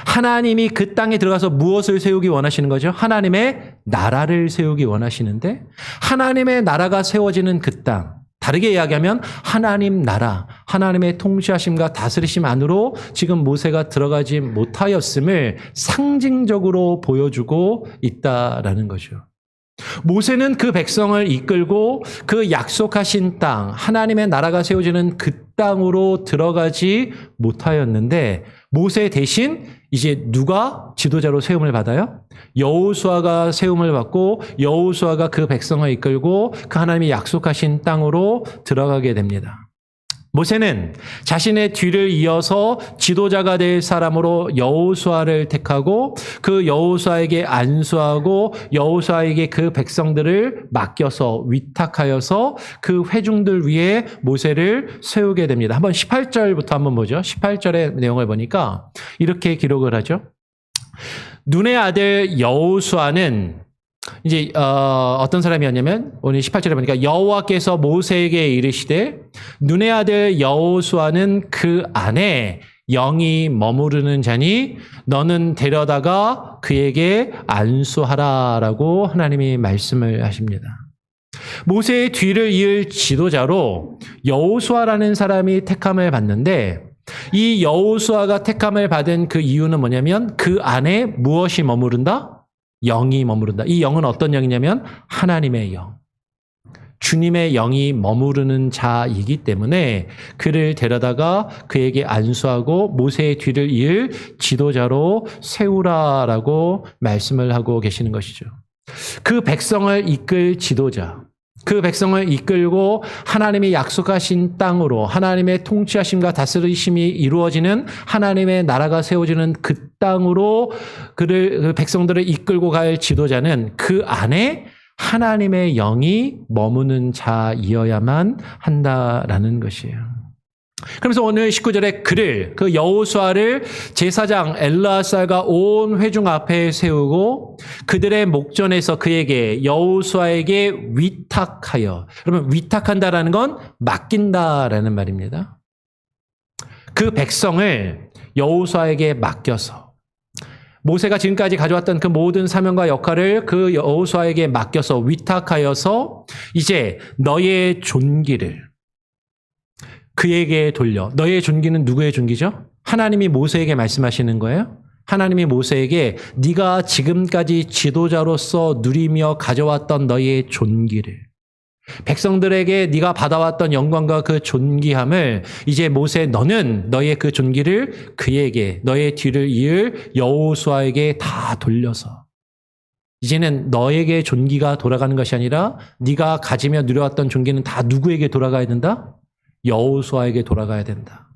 하나님이 그 땅에 들어가서 무엇을 세우기 원하시는 거죠? 하나님의 나라를 세우기 원하시는데 하나님의 나라가 세워지는 그 땅 다르게 이야기하면 하나님 나라 하나님의 통치하심과 다스리심 안으로 지금 모세가 들어가지 못하였음을 상징적으로 보여주고 있다라는 거죠. 모세는 그 백성을 이끌고 그 약속하신 땅 하나님의 나라가 세워지는 그 땅으로 들어가지 못하였는데 모세 대신 이제 누가 지도자로 세움을 받아요? 여호수아가 세움을 받고 여호수아가 그 백성을 이끌고 그 하나님이 약속하신 땅으로 들어가게 됩니다. 모세는 자신의 뒤를 이어서 지도자가 될 사람으로 여호수아를 택하고 그 여호수아에게 안수하고 여호수아에게 그 백성들을 맡겨서 위탁하여서 그 회중들 위에 모세를 세우게 됩니다. 한번 18절부터 한번 보죠. 18절의 내용을 보니까 이렇게 기록을 하죠. 눈의 아들 여호수아는 이제 어떤 사람이었냐면 오늘 18절에 보니까 여호와께서 모세에게 이르시되 눈의 아들 여호수아는 그 안에 영이 머무르는 자니 너는 데려다가 그에게 안수하라라고 하나님이 말씀을 하십니다. 모세의 뒤를 이을 지도자로 여호수아라는 사람이 택함을 받는데 이 여호수아가 택함을 받은 그 이유는 뭐냐면 그 안에 무엇이 머무른다? 영이 머무른다. 이 영은 어떤 영이냐면 하나님의 영. 주님의 영이 머무르는 자이기 때문에 그를 데려다가 그에게 안수하고 모세의 뒤를 이을 지도자로 세우라라고 말씀을 하고 계시는 것이죠. 그 백성을 이끌 지도자, 그 백성을 이끌고 하나님이 약속하신 땅으로 하나님의 통치하심과 다스리심이 이루어지는 하나님의 나라가 세워지는 그 땅으로 그 백성들을 이끌고 갈 지도자는 그 안에 하나님의 영이 머무는 자이어야만 한다라는 것이에요. 그래서 오늘 19절에 그를, 그 여호수아를 제사장 엘르아살과 온 회중 앞에 세우고 그들의 목전에서 그에게 여호수아에게 위탁하여, 그러면 위탁한다라는 건 맡긴다라는 말입니다. 그 백성을 여호수아에게 맡겨서 모세가 지금까지 가져왔던 그 모든 사명과 역할을 그 여호수아에게 맡겨서 위탁하여서 이제 너의 존귀를 그에게 돌려. 너의 존귀는 누구의 존귀죠? 하나님이 모세에게 말씀하시는 거예요. 하나님이 모세에게 네가 지금까지 지도자로서 누리며 가져왔던 너의 존귀를, 백성들에게 네가 받아왔던 영광과 그 존귀함을 이제 모세 너는 너의 그 존귀를 그에게, 너의 뒤를 이을 여호수아에게 다 돌려서 이제는 너에게 존귀가 돌아가는 것이 아니라 네가 가지며 누려왔던 존귀는 다 누구에게 돌아가야 된다? 여호수아에게 돌아가야 된다.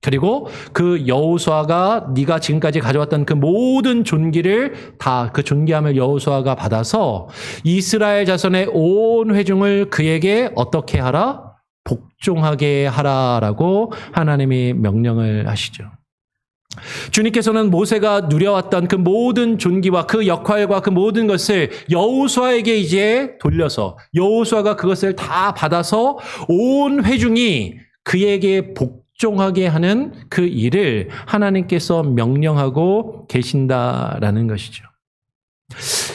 그리고 그 여호수아가 네가 지금까지 가져왔던 그 모든 존귀를 다 그 존귀함을 여호수아가 받아서 이스라엘 자손의 온 회중을 그에게 어떻게 하라? 복종하게 하라라고 하나님이 명령을 하시죠. 주님께서는 모세가 누려왔던 그 모든 존귀와 그 역할과 그 모든 것을 여호수아에게 이제 돌려서 여호수아가 그것을 다 받아서 온 회중이 그에게 복종하게 하는 그 일을 하나님께서 명령하고 계신다라는 것이죠.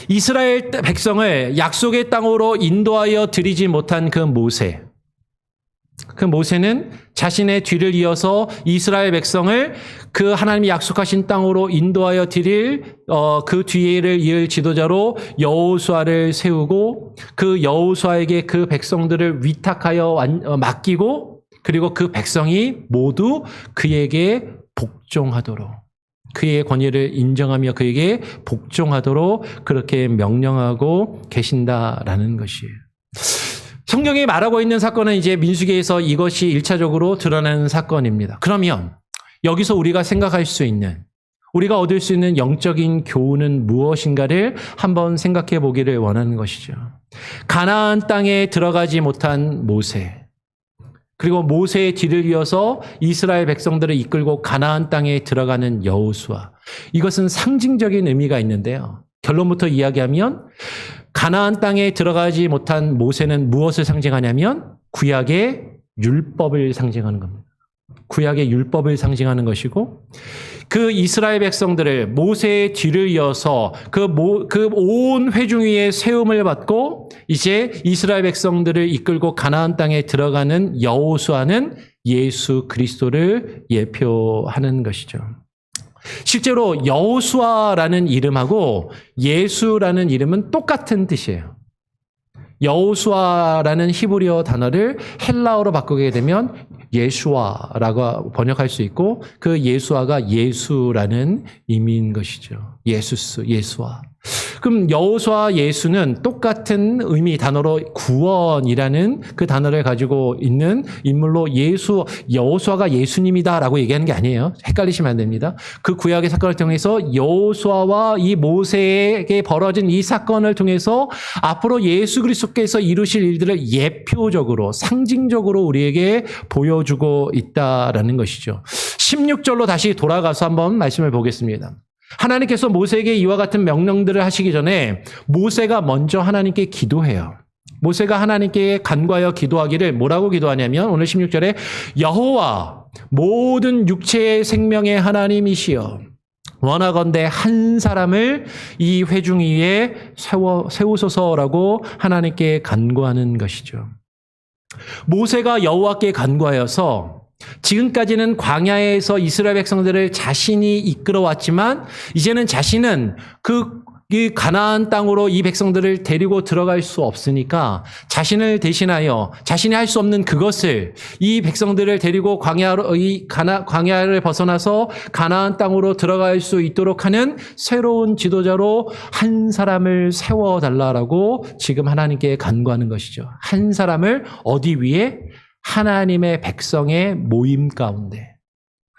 이스라엘 백성을 약속의 땅으로 인도하여 드리지 못한 그 모세는 자신의 뒤를 이어서 이스라엘 백성을 그 하나님이 약속하신 땅으로 인도하여 드릴 그 뒤를 이을 지도자로 여호수아를 세우고 그 여호수아에게 그 백성들을 위탁하여 맡기고 그리고 그 백성이 모두 그에게 복종하도록, 그의 권위를 인정하며 그에게 복종하도록 그렇게 명령하고 계신다라는 것이에요. 성경이 말하고 있는 사건은 이제 민수기에서 이것이 1차적으로 드러나는 사건입니다. 그러면 여기서 우리가 생각할 수 있는, 우리가 얻을 수 있는 영적인 교훈은 무엇인가를 한번 생각해 보기를 원하는 것이죠. 가나안 땅에 들어가지 못한 모세, 그리고 모세의 뒤를 이어서 이스라엘 백성들을 이끌고 가나안 땅에 들어가는 여호수아. 이것은 상징적인 의미가 있는데요. 결론부터 이야기하면 가나안 땅에 들어가지 못한 모세는 무엇을 상징하냐면 구약의 율법을 상징하는 겁니다. 구약의 율법을 상징하는 것이고 그 이스라엘 백성들을 모세의 뒤를 이어서 그 온 회중 위에 세움을 받고 이제 이스라엘 백성들을 이끌고 가나안 땅에 들어가는 여호수아는 예수 그리스도를 예표하는 것이죠. 실제로 여호수아라는 이름하고 예수라는 이름은 똑같은 뜻이에요. 여호수아라는 히브리어 단어를 헬라어로 바꾸게 되면 예수아라고 번역할 수 있고 그 예수아가 예수라는 의미인 것이죠. 예수아. 그럼 여호수아 예수는 똑같은 의미 단어로 구원이라는 그 단어를 가지고 있는 인물로 여호수아가 예수님이다라고 얘기하는 게 아니에요. 헷갈리시면 안 됩니다. 그 구약의 사건을 통해서 여호수아와 이 모세에게 벌어진 이 사건을 통해서 앞으로 예수 그리스도께서 이루실 일들을 예표적으로 상징적으로 우리에게 보여주고 있다라는 것이죠. 16절로 다시 돌아가서 한번 말씀을 보겠습니다. 하나님께서 모세에게 이와 같은 명령들을 하시기 전에 모세가 먼저 하나님께 기도해요. 모세가 하나님께 간구하여 기도하기를 뭐라고 기도하냐면 오늘 16절에 여호와 모든 육체의 생명의 하나님이시여 원하건대 한 사람을 이 회중 위에 세우소서라고 하나님께 간구하는 것이죠. 모세가 여호와께 간구하여서 지금까지는 광야에서 이스라엘 백성들을 자신이 이끌어왔지만 이제는 자신은 그 이 가나안 땅으로 이 백성들을 데리고 들어갈 수 없으니까 자신을 대신하여 자신이 할 수 없는 그것을 이 백성들을 데리고 광야를 벗어나서 가나안 땅으로 들어갈 수 있도록 하는 새로운 지도자로 한 사람을 세워달라라고 지금 하나님께 간구하는 것이죠. 한 사람을 어디 위에? 하나님의 백성의 모임 가운데,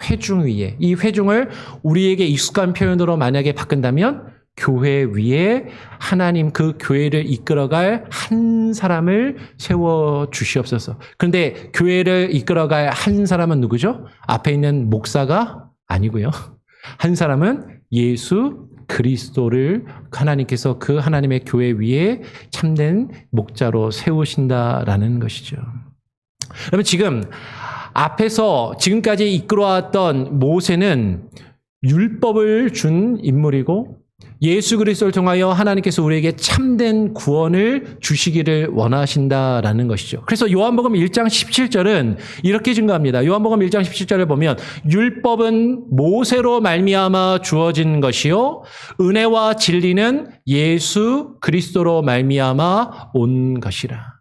회중 위에. 이 회중을 우리에게 익숙한 표현으로 만약에 바꾼다면 교회 위에 하나님 그 교회를 이끌어갈 한 사람을 세워주시옵소서. 그런데 교회를 이끌어갈 한 사람은 누구죠? 앞에 있는 목사가 아니고요. 한 사람은 예수 그리스도를 하나님께서 그 하나님의 교회 위에 참된 목자로 세우신다라는 것이죠. 그러면 지금 앞에서 지금까지 이끌어왔던 모세는 율법을 준 인물이고 예수 그리스도를 통하여 하나님께서 우리에게 참된 구원을 주시기를 원하신다라는 것이죠. 그래서 요한복음 1장 17절은 이렇게 증거합니다. 요한복음 1장 17절을 보면 율법은 모세로 말미암아 주어진 것이요 은혜와 진리는 예수 그리스도로 말미암아 온 것이라.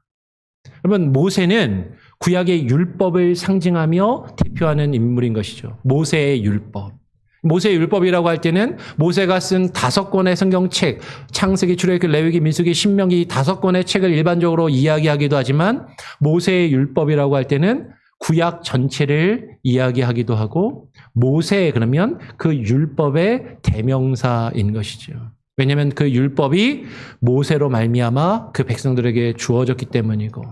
여러분, 모세는 구약의 율법을 상징하며 대표하는 인물인 것이죠. 모세의 율법. 모세의 율법이라고 할 때는 모세가 쓴 5권의 성경책, 창세기, 출애굽기, 레위기, 민수기, 신명기 5권의 책을 일반적으로 이야기하기도 하지만 모세의 율법이라고 할 때는 구약 전체를 이야기하기도 하고 모세 그러면 그 율법의 대명사인 것이죠. 왜냐하면 그 율법이 모세로 말미암아 그 백성들에게 주어졌기 때문이고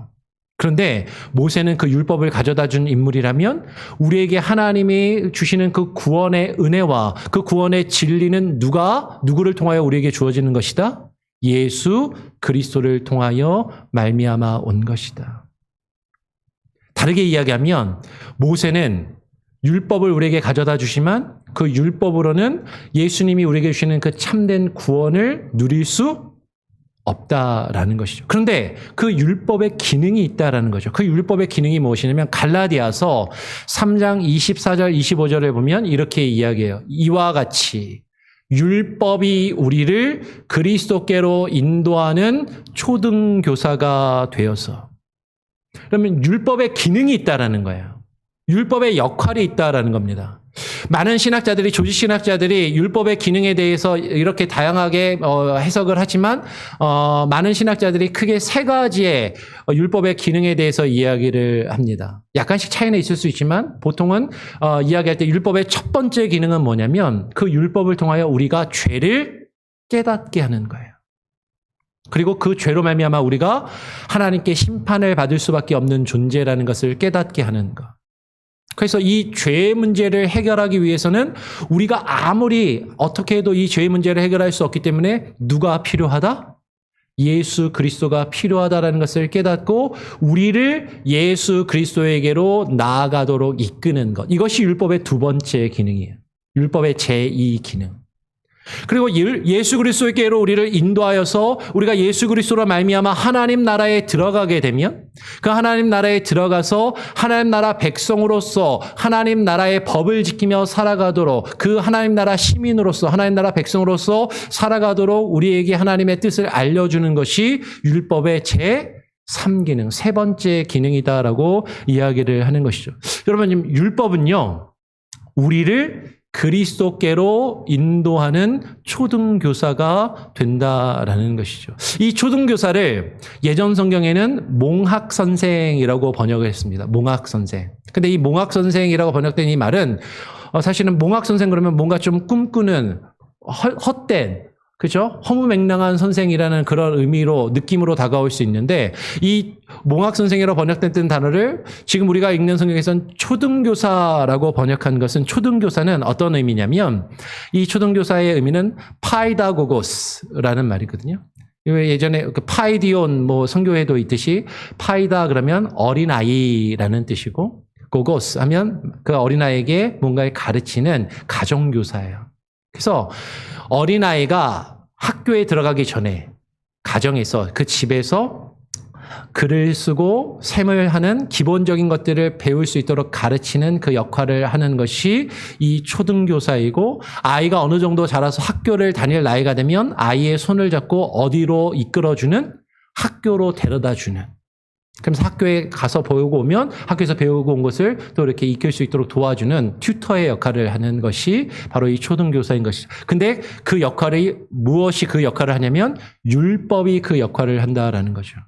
그런데 모세는 그 율법을 가져다 준 인물이라면 우리에게 하나님이 주시는 그 구원의 은혜와 그 구원의 진리는 누구를 통하여 우리에게 주어지는 것이다? 예수 그리스도를 통하여 말미암아 온 것이다. 다르게 이야기하면 모세는 율법을 우리에게 가져다 주시면 그 율법으로는 예수님이 우리에게 주시는 그 참된 구원을 누릴 수 없다라는 것이죠. 그런데 그 율법의 기능이 있다라는 거죠. 그 율법의 기능이 무엇이냐면 갈라디아서 3장 24절 25절을 보면 이렇게 이야기해요. 이와 같이 율법이 우리를 그리스도께로 인도하는 초등교사가 되어서 그러면 율법의 기능이 있다라는 거예요. 율법의 역할이 있다라는 겁니다. 많은 신학자들이 조직신학자들이 율법의 기능에 대해서 이렇게 다양하게 해석을 하지만 많은 신학자들이 크게 3가지의 율법의 기능에 대해서 이야기를 합니다. 약간씩 차이는 있을 수 있지만 보통은 이야기할 때 율법의 첫 번째 기능은 뭐냐면 그 율법을 통하여 우리가 죄를 깨닫게 하는 거예요. 그리고 그 죄로 말미암아 우리가 하나님께 심판을 받을 수밖에 없는 존재라는 것을 깨닫게 하는 것. 그래서 이 죄의 문제를 해결하기 위해서는 우리가 아무리 어떻게 해도 이 죄의 문제를 해결할 수 없기 때문에 누가 필요하다? 예수 그리스도가 필요하다라는 것을 깨닫고 우리를 예수 그리스도에게로 나아가도록 이끄는 것. 이것이 율법의 2번째 기능이에요. 율법의 제2 기능. 그리고 예수 그리스도께로 우리를 인도하여서 우리가 예수 그리스도로 말미암아 하나님 나라에 들어가게 되면 그 하나님 나라에 들어가서 하나님 나라 백성으로서 하나님 나라의 법을 지키며 살아가도록 그 하나님 나라 시민으로서 하나님 나라 백성으로서 살아가도록 우리에게 하나님의 뜻을 알려주는 것이 율법의 제3기능, 3번째 기능이다라고 이야기를 하는 것이죠. 여러분, 율법은요, 우리를 그리스도께로 인도하는 초등교사가 된다라는 것이죠. 이 초등교사를 예전 성경에는 몽학선생이라고 번역을 했습니다. 몽학선생. 근데 이 몽학선생이라고 번역된 이 말은 사실은 몽학선생 그러면 뭔가 좀 꿈꾸는 헛된 그렇죠? 허무맹랑한 선생이라는 그런 의미로 느낌으로 다가올 수 있는데 이 몽학선생이라고 번역된 단어를 지금 우리가 읽는 성경에서는 초등교사라고 번역한 것은 초등교사는 어떤 의미냐면 이 초등교사의 의미는 파이다고고스라는 말이거든요. 예전에 그 파이디온 성교회도 있듯이 파이다 그러면 어린아이라는 뜻이고 고고스 하면 그 어린아이에게 뭔가를 가르치는 가정교사예요. 그래서 어린아이가 학교에 들어가기 전에 가정에서 그 집에서 글을 쓰고 셈을 하는 기본적인 것들을 배울 수 있도록 가르치는 그 역할을 하는 것이 이 초등교사이고, 아이가 어느 정도 자라서 학교를 다닐 나이가 되면 아이의 손을 잡고 어디로 이끌어주는, 학교로 데려다주는, 그러면서 학교에 가서 배우고 오면 학교에서 배우고 온 것을 또 이렇게 익힐 수 있도록 도와주는 튜터의 역할을 하는 것이 바로 이 초등교사인 것이죠. 근데 그 역할이, 무엇이 그 역할을 하냐면 율법이 그 역할을 한다라는 거죠.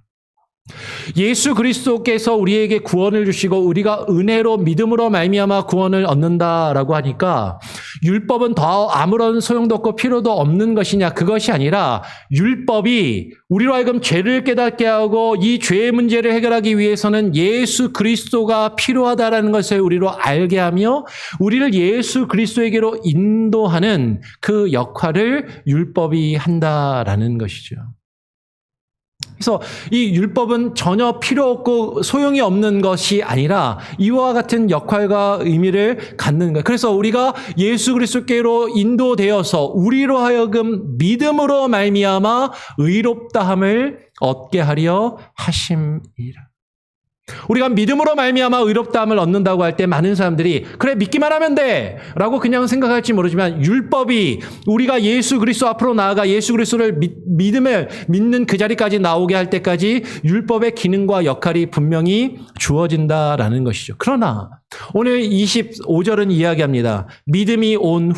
예수 그리스도께서 우리에게 구원을 주시고 우리가 은혜로 믿음으로 말미암아 구원을 얻는다라고 하니까 율법은 더 아무런 소용도 없고 필요도 없는 것이냐, 그것이 아니라 율법이 우리로 하여금 죄를 깨닫게 하고 이 죄의 문제를 해결하기 위해서는 예수 그리스도가 필요하다라는 것을 우리로 알게 하며 우리를 예수 그리스도에게로 인도하는 그 역할을 율법이 한다라는 것이죠. 그래서 이 율법은 전혀 필요 없고 소용이 없는 것이 아니라 이와 같은 역할과 의미를 갖는 거예요. 그래서 우리가 예수 그리스도께로 인도되어서 우리로 하여금 믿음으로 말미암아 의롭다함을 얻게 하려 하심이라. 우리가 믿음으로 말미암아 의롭다함을 얻는다고 할 때 많은 사람들이 그래 믿기만 하면 돼 라고 그냥 생각할지 모르지만, 율법이 우리가 예수 그리스도 앞으로 나아가 예수 그리스도를 믿음을 믿는 그 자리까지 나오게 할 때까지 율법의 기능과 역할이 분명히 주어진다라는 것이죠. 그러나 오늘 25절은 이야기합니다. 믿음이 온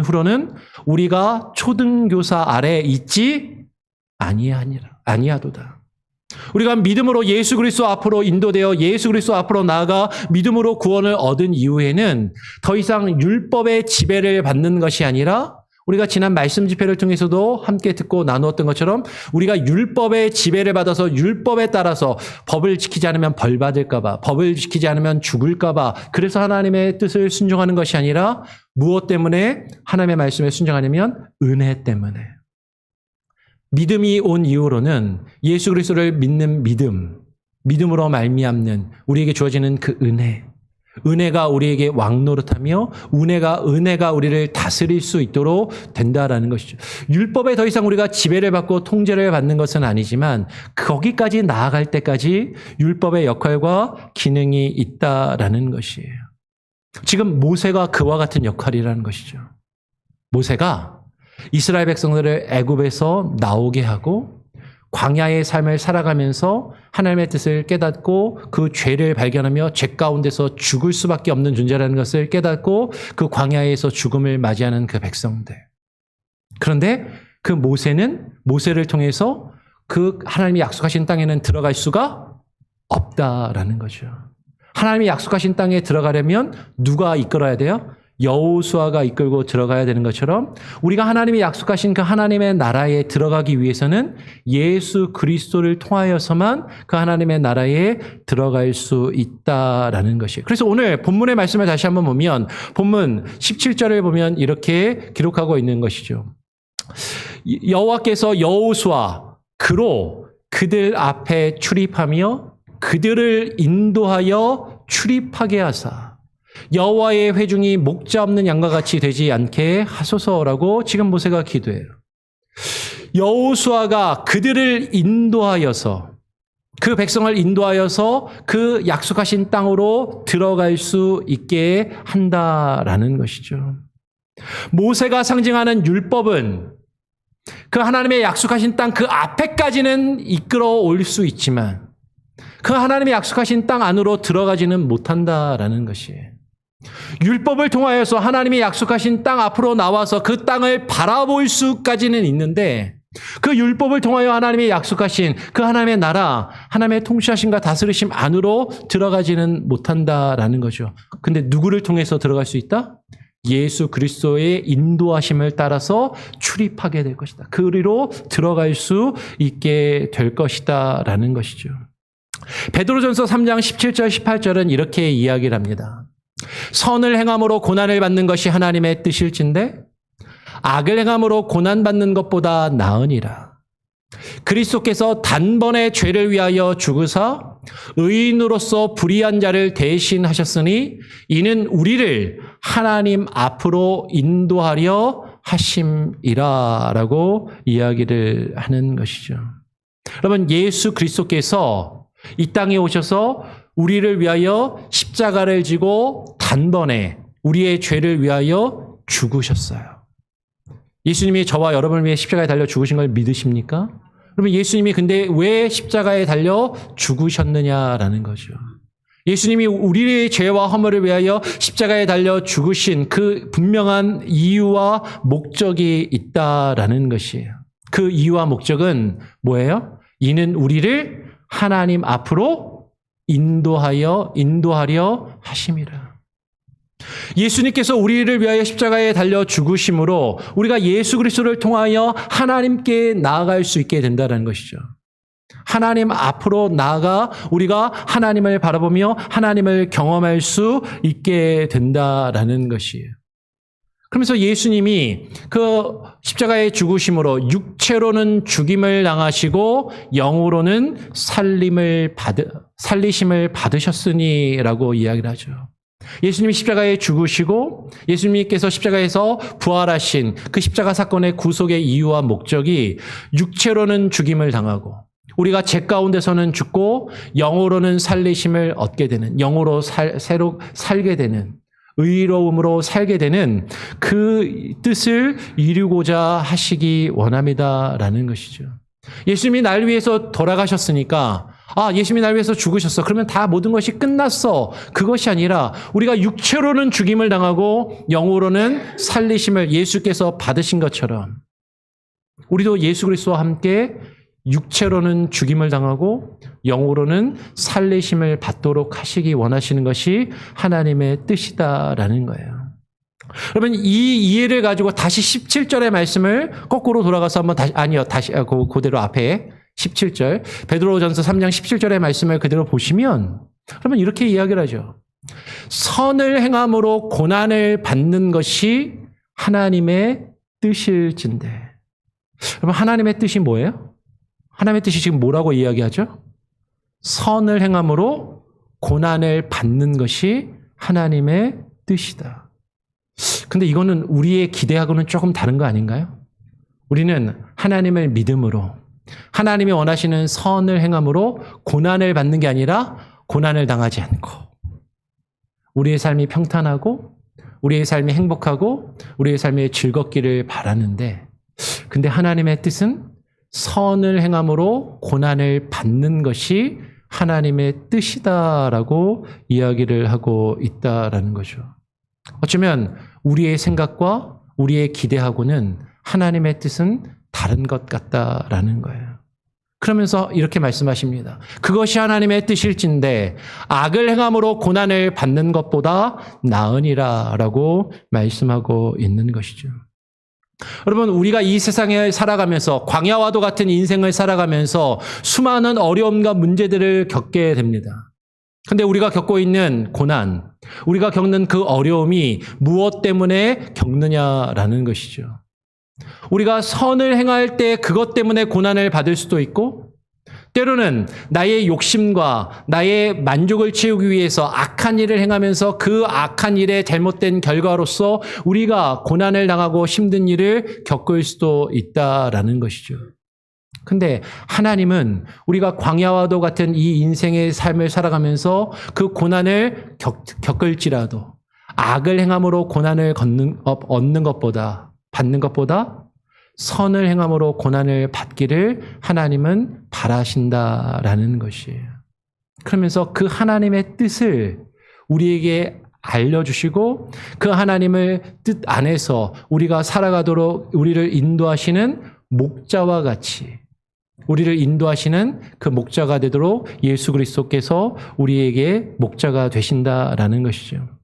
후로는 우리가 초등교사 아래 있지 아니하도다. 우리가 믿음으로 예수 그리스도 앞으로 인도되어 예수 그리스도 앞으로 나아가 믿음으로 구원을 얻은 이후에는 더 이상 율법의 지배를 받는 것이 아니라, 우리가 지난 말씀 집회를 통해서도 함께 듣고 나누었던 것처럼 우리가 율법의 지배를 받아서 율법에 따라서 법을 지키지 않으면 벌 받을까 봐, 법을 지키지 않으면 죽을까 봐, 그래서 하나님의 뜻을 순종하는 것이 아니라 무엇 때문에 하나님의 말씀에 순종하냐면 은혜 때문에. 믿음이 온 이후로는 예수 그리스도를 믿는 믿음으로 말미암는 우리에게 주어지는 그 은혜가 우리에게 왕노릇하며 은혜가 우리를 다스릴 수 있도록 된다라는 것이죠. 율법에 더 이상 우리가 지배를 받고 통제를 받는 것은 아니지만 거기까지 나아갈 때까지 율법의 역할과 기능이 있다라는 것이에요. 지금 모세가 그와 같은 역할이라는 것이죠. 모세가 이스라엘 백성들을 애굽에서 나오게 하고 광야의 삶을 살아가면서 하나님의 뜻을 깨닫고 그 죄를 발견하며 죄 가운데서 죽을 수밖에 없는 존재라는 것을 깨닫고 그 광야에서 죽음을 맞이하는 그 백성들. 그런데 그 모세를 통해서 그 하나님이 약속하신 땅에는 들어갈 수가 없다라는 거죠. 하나님이 약속하신 땅에 들어가려면 누가 이끌어야 돼요? 여호수아가 이끌고 들어가야 되는 것처럼 우리가 하나님이 약속하신 그 하나님의 나라에 들어가기 위해서는 예수 그리스도를 통하여서만 그 하나님의 나라에 들어갈 수 있다라는 것이에요. 그래서 오늘 본문의 말씀을 다시 한번 보면 본문 17절을 보면 이렇게 기록하고 있는 것이죠. 여호와께서 여호수아 그로 그들 앞에 출입하며 그들을 인도하여 출입하게 하사 여호와의 회중이 목자 없는 양과 같이 되지 않게 하소서라고 지금 모세가 기도해요. 여호수아가 그들을 인도하여서, 그 백성을 인도하여서 그 약속하신 땅으로 들어갈 수 있게 한다라는 것이죠. 모세가 상징하는 율법은 그 하나님의 약속하신 땅 그 앞에까지는 이끌어 올 수 있지만 그 하나님의 약속하신 땅 안으로 들어가지는 못한다라는 것이에요. 율법을 통하여서 하나님이 약속하신 땅 앞으로 나와서 그 땅을 바라볼 수까지는 있는데 그 율법을 통하여 하나님이 약속하신 그 하나님의 나라, 하나님의 통치하심과 다스리심 안으로 들어가지는 못한다라는 거죠. 근데 누구를 통해서 들어갈 수 있다? 예수 그리스도의 인도하심을 따라서 출입하게 될 것이다. 그리로 들어갈 수 있게 될 것이다 라는 것이죠. 베드로전서 3장 17절 18절은 이렇게 이야기를 합니다. 선을 행함으로 고난을 받는 것이 하나님의 뜻일진데 악을 행함으로 고난받는 것보다 나으니라. 그리스도께서 단번에 죄를 위하여 죽으사 의인으로서 불의한 자를 대신하셨으니 이는 우리를 하나님 앞으로 인도하려 하심이라 라고 이야기를 하는 것이죠. 여러분, 예수 그리스도께서 이 땅에 오셔서 우리를 위하여 십자가를 지고 단번에 우리의 죄를 위하여 죽으셨어요. 예수님이 저와 여러분을 위해 십자가에 달려 죽으신 걸 믿으십니까? 그러면 예수님이 근데 왜 십자가에 달려 죽으셨느냐라는 거죠. 예수님이 우리의 죄와 허물을 위하여 십자가에 달려 죽으신 그 분명한 이유와 목적이 있다라는 것이에요. 그 이유와 목적은 뭐예요? 이는 우리를 하나님 앞으로 인도하려 하심이라. 예수님께서 우리를 위하여 십자가에 달려 죽으심으로 우리가 예수 그리스도를 통하여 하나님께 나아갈 수 있게 된다는 것이죠. 하나님 앞으로 나아가 우리가 하나님을 바라보며 하나님을 경험할 수 있게 된다라는 것이에요. 그러면서 예수님이 그 십자가의 죽으심으로 육체로는 죽임을 당하시고 영으로는 살리심을 받으셨으니라고 이야기를 하죠. 예수님이 십자가에 죽으시고 예수님께서 십자가에서 부활하신 그 십자가 사건의 구속의 이유와 목적이 육체로는 죽임을 당하고 우리가 죄 가운데서는 죽고 영으로는 살리심을 얻게 되는, 영으로 새로 살게 되는, 의로움으로 살게 되는 그 뜻을 이루고자 하시기 원합니다라는 것이죠. 예수님이 날 위해서 돌아가셨으니까 예수님이 날 위해서 죽으셨어. 그러면 다 모든 것이 끝났어. 그것이 아니라 우리가 육체로는 죽임을 당하고 영으로는 살리심을 예수께서 받으신 것처럼 우리도 예수 그리스도와 함께 육체로는 죽임을 당하고 영으로는 살리심을 받도록 하시기 원하시는 것이 하나님의 뜻이다라는 거예요. 여러분, 이 이해를 가지고 다시 17절의 말씀을 거꾸로 돌아가서 한번 다시 그대로 앞에 17절 베드로전서 3장 17절의 말씀을 그대로 보시면 그러면 이렇게 이야기를 하죠. 선을 행함으로 고난을 받는 것이 하나님의 뜻일진데. 여러분, 하나님의 뜻이 뭐예요? 하나님의 뜻이 지금 뭐라고 이야기하죠? 선을 행함으로 고난을 받는 것이 하나님의 뜻이다. 근데 이거는 우리의 기대하고는 조금 다른 거 아닌가요? 우리는 하나님을 믿음으로 하나님이 원하시는 선을 행함으로 고난을 받는 게 아니라 고난을 당하지 않고 우리의 삶이 평탄하고 우리의 삶이 행복하고 우리의 삶이 즐겁기를 바라는데 근데 하나님의 뜻은 선을 행함으로 고난을 받는 것이 하나님의 뜻이다라고 이야기를 하고 있다라는 거죠. 어쩌면 우리의 생각과 우리의 기대하고는 하나님의 뜻은 다른 것 같다라는 거예요. 그러면서 이렇게 말씀하십니다. 그것이 하나님의 뜻일진데 악을 행함으로 고난을 받는 것보다 나으니라라고 말씀하고 있는 것이죠. 여러분, 우리가 이 세상에 살아가면서 광야와도 같은 인생을 살아가면서 수많은 어려움과 문제들을 겪게 됩니다. 근데 우리가 겪고 있는 고난, 우리가 겪는 그 어려움이 무엇 때문에 겪느냐라는 것이죠. 우리가 선을 행할 때 그것 때문에 고난을 받을 수도 있고 때로는 나의 욕심과 나의 만족을 채우기 위해서 악한 일을 행하면서 그 악한 일의 잘못된 결과로서 우리가 고난을 당하고 힘든 일을 겪을 수도 있다라는 것이죠. 근데 하나님은 우리가 광야와도 같은 이 인생의 삶을 살아가면서 그 고난을 겪을지라도 악을 행함으로 고난을 얻는 것보다 받는 것보다 선을 행함으로 고난을 받기를 하나님은 바라신다라는 것이에요. 그러면서 그 하나님의 뜻을 우리에게 알려주시고 그 하나님의 뜻 안에서 우리가 살아가도록 우리를 인도하시는 목자와 같이 우리를 인도하시는 그 목자가 되도록 예수 그리스도께서 우리에게 목자가 되신다라는 것이죠.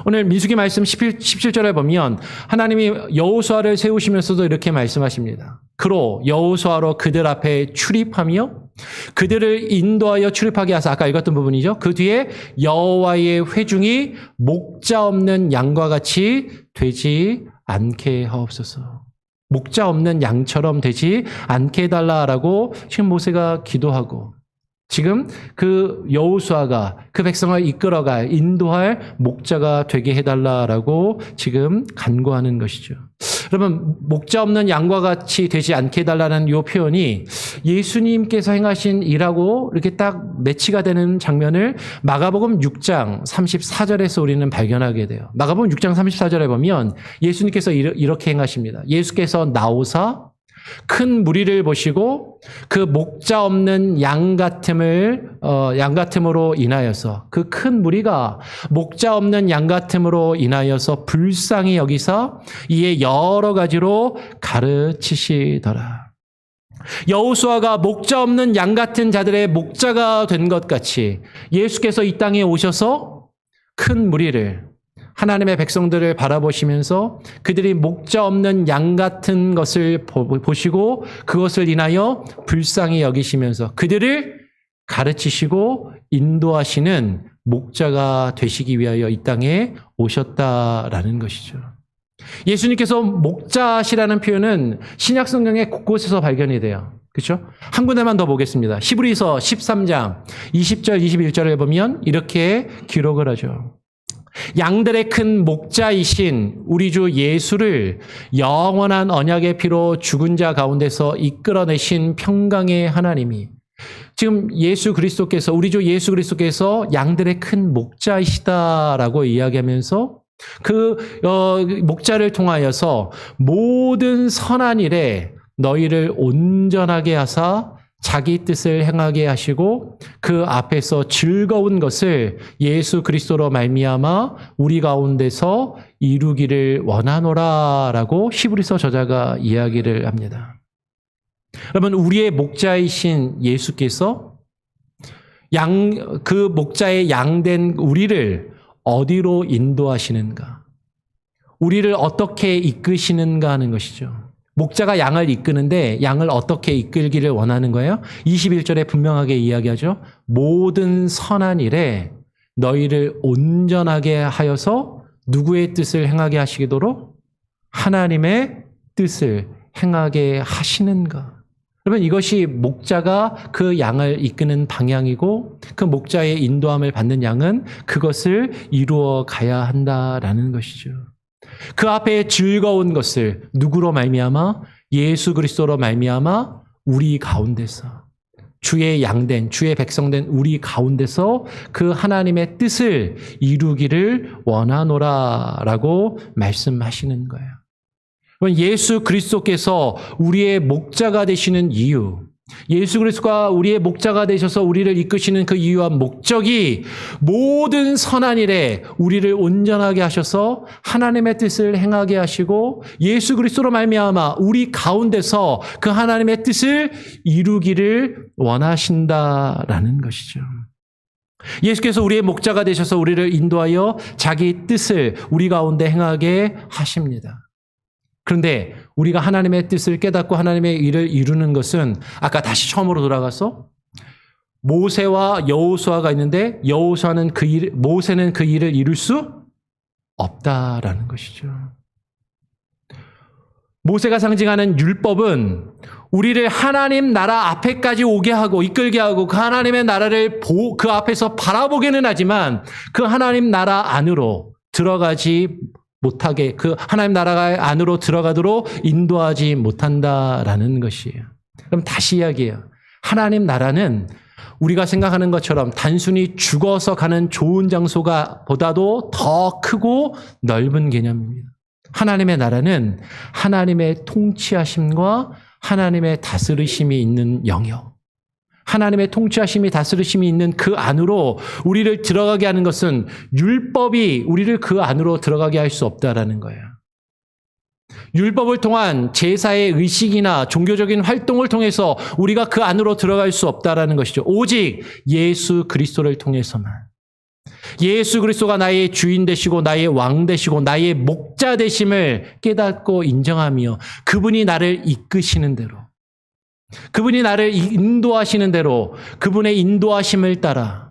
오늘 민수기 말씀 17절에 보면 하나님이 여호수아를 세우시면서도 이렇게 말씀하십니다. 그로 여호수아로 그들 앞에 출입하며 그들을 인도하여 출입하게 하사 아까 읽었던 부분이죠. 그 뒤에 여호와의 회중이 목자 없는 양과 같이 되지 않게 하옵소서. 목자 없는 양처럼 되지 않게 해달라라고 지금 모세가 기도하고 지금 그 여호수아가 그 백성을 이끌어갈 인도할 목자가 되게 해달라라고 지금 간구하는 것이죠. 여러분, 목자 없는 양과 같이 되지 않게 해달라는 이 표현이 예수님께서 행하신 일하고 이렇게 딱 매치가 되는 장면을 마가복음 6장 34절에서 우리는 발견하게 돼요. 마가복음 6장 34절에 보면 예수님께서 이렇게 행하십니다. 예수께서 나오사 큰 무리를 보시고 그 목자 없는 양 같음으로 인하여서, 그 큰 무리가 목자 없는 양 같음으로 인하여서 불쌍히 여기사 이에 여러 가지로 가르치시더라. 여호수아가 목자 없는 양 같은 자들의 목자가 된 것 같이 예수께서 이 땅에 오셔서 큰 무리를, 하나님의 백성들을 바라보시면서 그들이 목자 없는 양 같은 것을 보시고 그것을 인하여 불쌍히 여기시면서 그들을 가르치시고 인도하시는 목자가 되시기 위하여 이 땅에 오셨다라는 것이죠. 예수님께서 목자시라는 표현은 신약 성경의 곳곳에서 발견이 돼요. 그렇죠? 한 군데만 더 보겠습니다. 히브리서 13장 20절 21절을 보면 이렇게 기록을 하죠. 양들의 큰 목자이신 우리 주 예수를 영원한 언약의 피로 죽은 자 가운데서 이끌어내신 평강의 하나님이, 지금 예수 그리스도께서, 우리 주 예수 그리스도께서 양들의 큰 목자이시다라고 이야기하면서 그 목자를 통하여서 모든 선한 일에 너희를 온전하게 하사 자기 뜻을 행하게 하시고 그 앞에서 즐거운 것을 예수 그리스도로 말미암아 우리 가운데서 이루기를 원하노라라고 히브리서 저자가 이야기를 합니다. 여러분, 우리의 목자이신 예수께서 그 목자의 양된 우리를 어디로 인도하시는가? 우리를 어떻게 이끄시는가 하는 것이죠. 목자가 양을 이끄는데 양을 어떻게 이끌기를 원하는 거예요? 21절에 분명하게 이야기하죠. 모든 선한 일에 너희를 온전하게 하여서 누구의 뜻을 행하게 하시도록? 하나님의 뜻을 행하게 하시는가? 여러분, 이것이 목자가 그 양을 이끄는 방향이고 그 목자의 인도함을 받는 양은 그것을 이루어 가야 한다라는 것이죠. 그 앞에 즐거운 것을 누구로 말미암아? 예수 그리스도로 말미암아 우리 가운데서, 주의 양된, 주의 백성된 우리 가운데서 그 하나님의 뜻을 이루기를 원하노라라고 말씀하시는 거예요. 예수 그리스도께서 우리의 목자가 되시는 이유, 예수 그리스도가 우리의 목자가 되셔서 우리를 이끄시는 그 이유와 목적이 모든 선한 일에 우리를 온전하게 하셔서 하나님의 뜻을 행하게 하시고 예수 그리스도로 말미암아 우리 가운데서 그 하나님의 뜻을 이루기를 원하신다라는 것이죠. 예수께서 우리의 목자가 되셔서 우리를 인도하여 자기 뜻을 우리 가운데 행하게 하십니다. 그런데 우리가 하나님의 뜻을 깨닫고 하나님의 일을 이루는 것은 아까 다시 처음으로 돌아가서 모세와 여호수아가 있는데 모세는 그 일을 이룰 수 없다라는 것이죠. 모세가 상징하는 율법은 우리를 하나님 나라 앞에까지 오게 하고 이끌게 하고 그 하나님의 나라를 그 앞에서 바라보기는 하지만 그 하나님 나라 안으로 들어가지 못하게, 그 하나님 나라가 안으로 들어가도록 인도하지 못한다라는 것이에요. 그럼 다시 이야기해요. 하나님 나라는 우리가 생각하는 것처럼 단순히 죽어서 가는 좋은 장소가 보다도 더 크고 넓은 개념입니다. 하나님의 나라는 하나님의 통치하심과 하나님의 다스리심이 있는 영역, 하나님의 통치하심이 다스리심이 있는 그 안으로 우리를 들어가게 하는 것은 율법이 우리를 그 안으로 들어가게 할 수 없다라는 거예요. 율법을 통한 제사의 의식이나 종교적인 활동을 통해서 우리가 그 안으로 들어갈 수 없다라는 것이죠. 오직 예수 그리스도를 통해서만. 예수 그리스도가 나의 주인 되시고 나의 왕 되시고 나의 목자 되심을 깨닫고 인정하며 그분이 나를 이끄시는 대로, 그분이 나를 인도하시는 대로 그분의 인도하심을 따라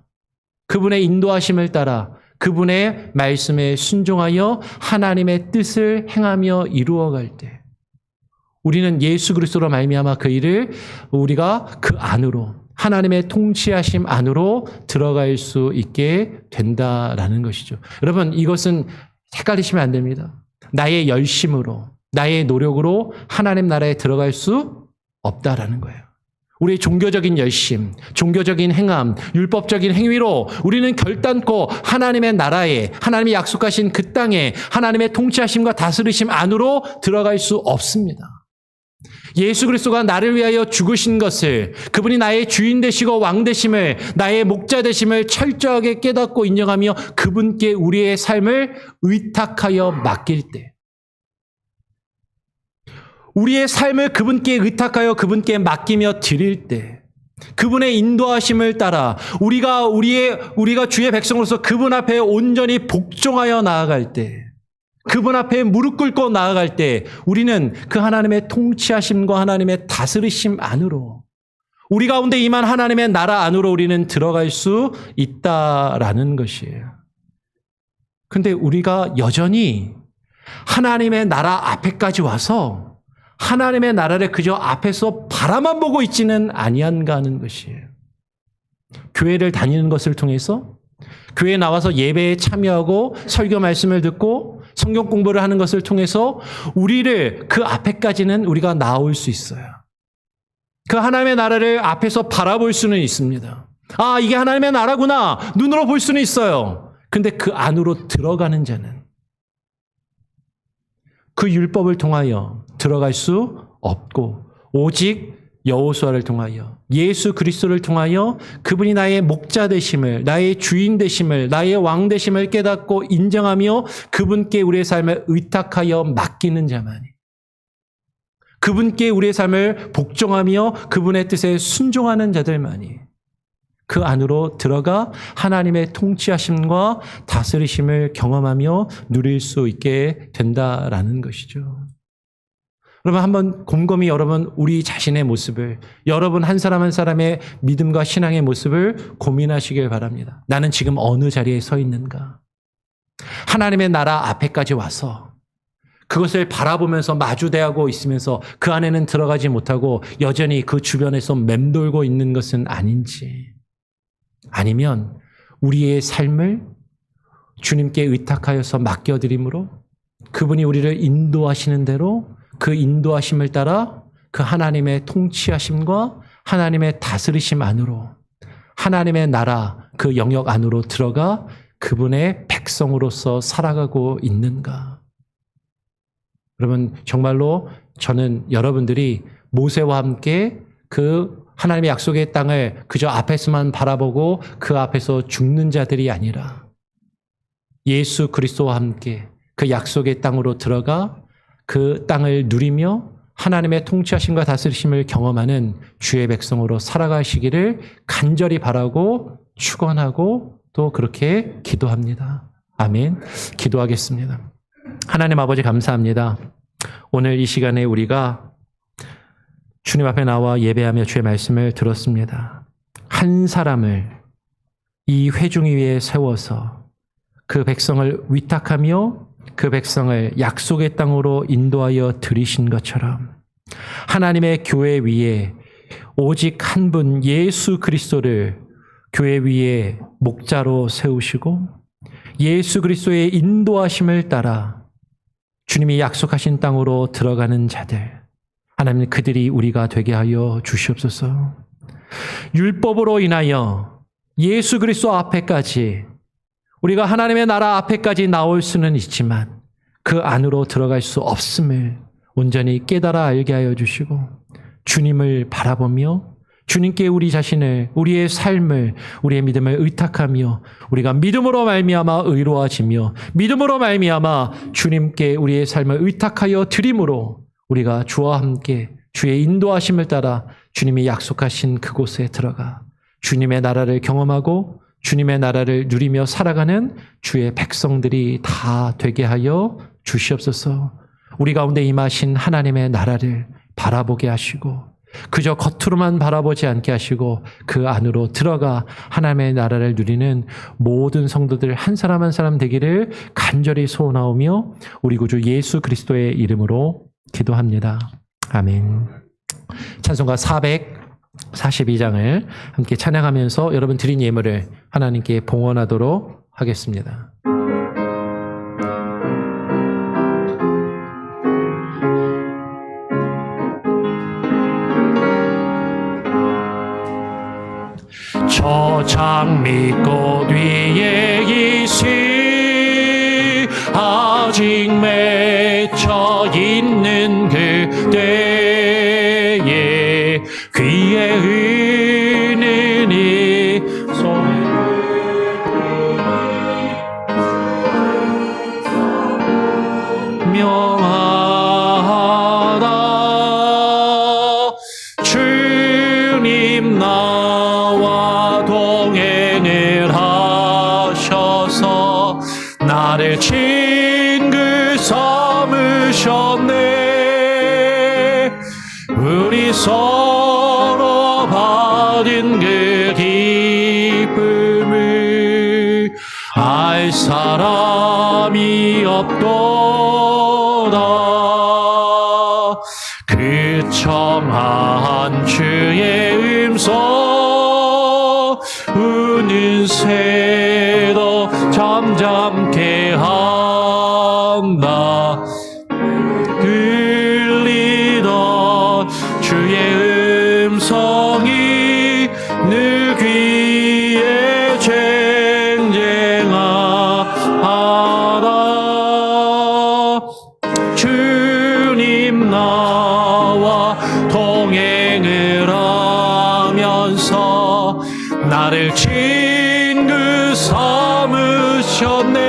그분의 말씀에 순종하여 하나님의 뜻을 행하며 이루어갈 때 우리는 예수 그리스도로 말미암아 그 일을 우리가 그 안으로 하나님의 통치하심 안으로 들어갈 수 있게 된다라는 것이죠. 여러분, 이것은 헷갈리시면 안 됩니다. 나의 열심으로, 나의 노력으로 하나님 나라에 들어갈 수 없다라는 거예요. 우리의 종교적인 열심, 종교적인 행함, 율법적인 행위로 우리는 결단코 하나님의 나라에, 하나님이 약속하신 그 땅에 하나님의 통치하심과 다스리심 안으로 들어갈 수 없습니다. 예수 그리스도가 나를 위하여 죽으신 것을, 그분이 나의 주인 되시고 왕 되심을, 나의 목자 되심을 철저하게 깨닫고 인정하며 그분께 우리의 삶을 의탁하여 맡길 때, 우리의 삶을 그분께 의탁하여 그분께 맡기며 드릴 때, 그분의 인도하심을 따라 우리가 주의 백성으로서 그분 앞에 온전히 복종하여 나아갈 때, 그분 앞에 무릎 꿇고 나아갈 때 우리는 그 하나님의 통치하심과 하나님의 다스리심 안으로, 우리 가운데 임한 하나님의 나라 안으로 우리는 들어갈 수 있다라는 것이에요. 그런데 우리가 여전히 하나님의 나라 앞에까지 와서 하나님의 나라를 그저 앞에서 바라만 보고 있지는 아니한가 하는 것이에요. 교회를 다니는 것을 통해서, 교회에 나와서 예배에 참여하고 설교 말씀을 듣고 성경 공부를 하는 것을 통해서 우리를 그 앞에까지는 우리가 나올 수 있어요. 그 하나님의 나라를 앞에서 바라볼 수는 있습니다. 아, 이게 하나님의 나라구나 눈으로 볼 수는 있어요. 근데 그 안으로 들어가는 자는 그 율법을 통하여 들어갈 수 없고, 오직 여호수아를 통하여, 예수 그리스도를 통하여 그분이 나의 목자 되심을, 나의 주인 되심을, 나의 왕 되심을 깨닫고 인정하며 그분께 우리의 삶을 의탁하여 맡기는 자만이, 그분께 우리의 삶을 복종하며 그분의 뜻에 순종하는 자들만이 그 안으로 들어가 하나님의 통치하심과 다스리심을 경험하며 누릴 수 있게 된다라는 것이죠. 여러분, 한번 곰곰이 여러분 우리 자신의 모습을, 여러분 한 사람 한 사람의 믿음과 신앙의 모습을 고민하시길 바랍니다. 나는 지금 어느 자리에 서 있는가? 하나님의 나라 앞에까지 와서 그것을 바라보면서 마주대하고 있으면서 그 안에는 들어가지 못하고 여전히 그 주변에서 맴돌고 있는 것은 아닌지, 아니면 우리의 삶을 주님께 의탁하여서 맡겨드림으로 그분이 우리를 인도하시는 대로 그 인도하심을 따라 그 하나님의 통치하심과 하나님의 다스리심 안으로, 하나님의 나라 그 영역 안으로 들어가 그분의 백성으로서 살아가고 있는가? 여러분, 정말로 저는 여러분들이 모세와 함께 그 하나님의 약속의 땅을 그저 앞에서만 바라보고 그 앞에서 죽는 자들이 아니라 예수 그리스도와 함께 그 약속의 땅으로 들어가 그 땅을 누리며 하나님의 통치하심과 다스리심을 경험하는 주의 백성으로 살아가시기를 간절히 바라고 축원하고 또 그렇게 기도합니다. 아멘. 기도하겠습니다. 하나님 아버지, 감사합니다. 오늘 이 시간에 우리가 주님 앞에 나와 예배하며 주의 말씀을 들었습니다. 한 사람을 이 회중위 위에 세워서 그 백성을 위탁하며 그 백성을 약속의 땅으로 인도하여 들이신 것처럼 하나님의 교회 위에 오직 한 분 예수 그리스도를 교회 위에 목자로 세우시고 예수 그리스도의 인도하심을 따라 주님이 약속하신 땅으로 들어가는 자들, 하나님 그들이 우리가 되게 하여 주시옵소서. 율법으로 인하여 예수 그리스도 앞에까지 우리가 하나님의 나라 앞에까지 나올 수는 있지만 그 안으로 들어갈 수 없음을 온전히 깨달아 알게 하여 주시고 주님을 바라보며 주님께 우리 자신을, 우리의 삶을, 우리의 믿음을 의탁하며 우리가 믿음으로 말미암아 의로워지며 믿음으로 말미암아 주님께 우리의 삶을 의탁하여 드림으로 우리가 주와 함께 주의 인도하심을 따라 주님이 약속하신 그곳에 들어가 주님의 나라를 경험하고 주님의 나라를 누리며 살아가는 주의 백성들이 다 되게 하여 주시옵소서. 우리 가운데 임하신 하나님의 나라를 바라보게 하시고 그저 겉으로만 바라보지 않게 하시고 그 안으로 들어가 하나님의 나라를 누리는 모든 성도들 한 사람 한 사람 되기를 간절히 소원하오며 우리 구주 예수 그리스도의 이름으로 기도합니다. 아멘. 찬송가 442장을 함께 찬양하면서 여러분 드린 예물을 하나님께 봉헌하도록 하겠습니다. 장미꽃 위에 이시 아직 맺혀 있는 그때에 귀에 의는 이 명하다. 주님 나와 동행을 하셔서 나를 친구 삼으셨네. 우리 서로 받은 그 기쁨을 알 사람이 없도다. 그 청한 주의 음성 우는 새도 잠잠케 한다. 들리던 주의 음성이 늘 귀에 쟁쟁하다. 주님 나와 동행을 하면서 나를 친구 삼으셨네.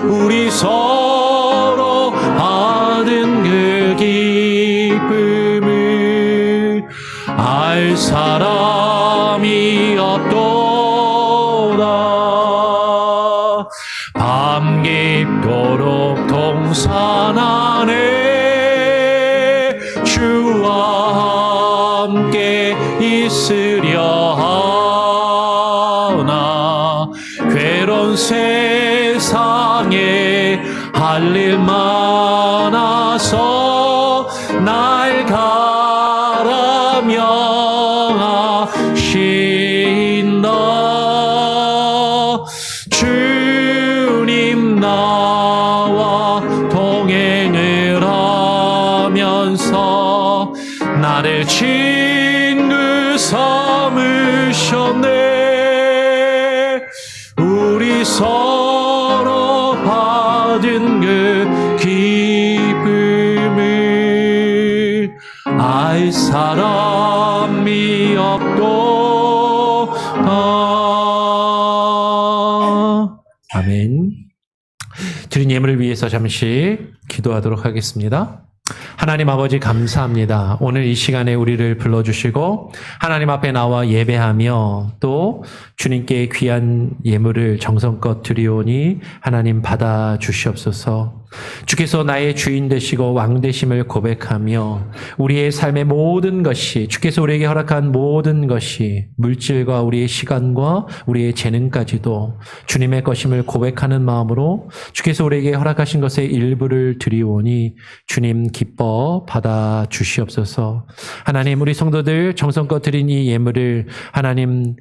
우리 서로 받은 그 기쁨을 알 사람이 없도다. 밤 깊도록 동산 안에 주와 함께 있으려 하나. 괴로운 세상에 할 일 많아서 날 가라명하신다. 주님 나와 동행을 하면서 나를 친구 삼으셨네. 우리 서로 받은 그 기쁨을 알 사람이 없도다. 아멘. 드린 예물을 위해서 잠시 기도하도록 하겠습니다. 하나님 아버지 감사합니다. 오늘 이 시간에 우리를 불러주시고 하나님 앞에 나와 예배하며 또 주님께 귀한 예물을 정성껏 드리오니 하나님 받아 주시옵소서. 주께서 나의 주인 되시고 왕 되심을 고백하며 우리의 삶의 모든 것이 주께서 우리에게 허락한 모든 것이 물질과 우리의 시간과 우리의 재능까지도 주님의 것임을 고백하는 마음으로 주께서 우리에게 허락하신 것의 일부를 드리오니 주님 기뻐 받아 주시옵소서. 하나님 우리 성도들 정성껏 드린 이 예물을 하나님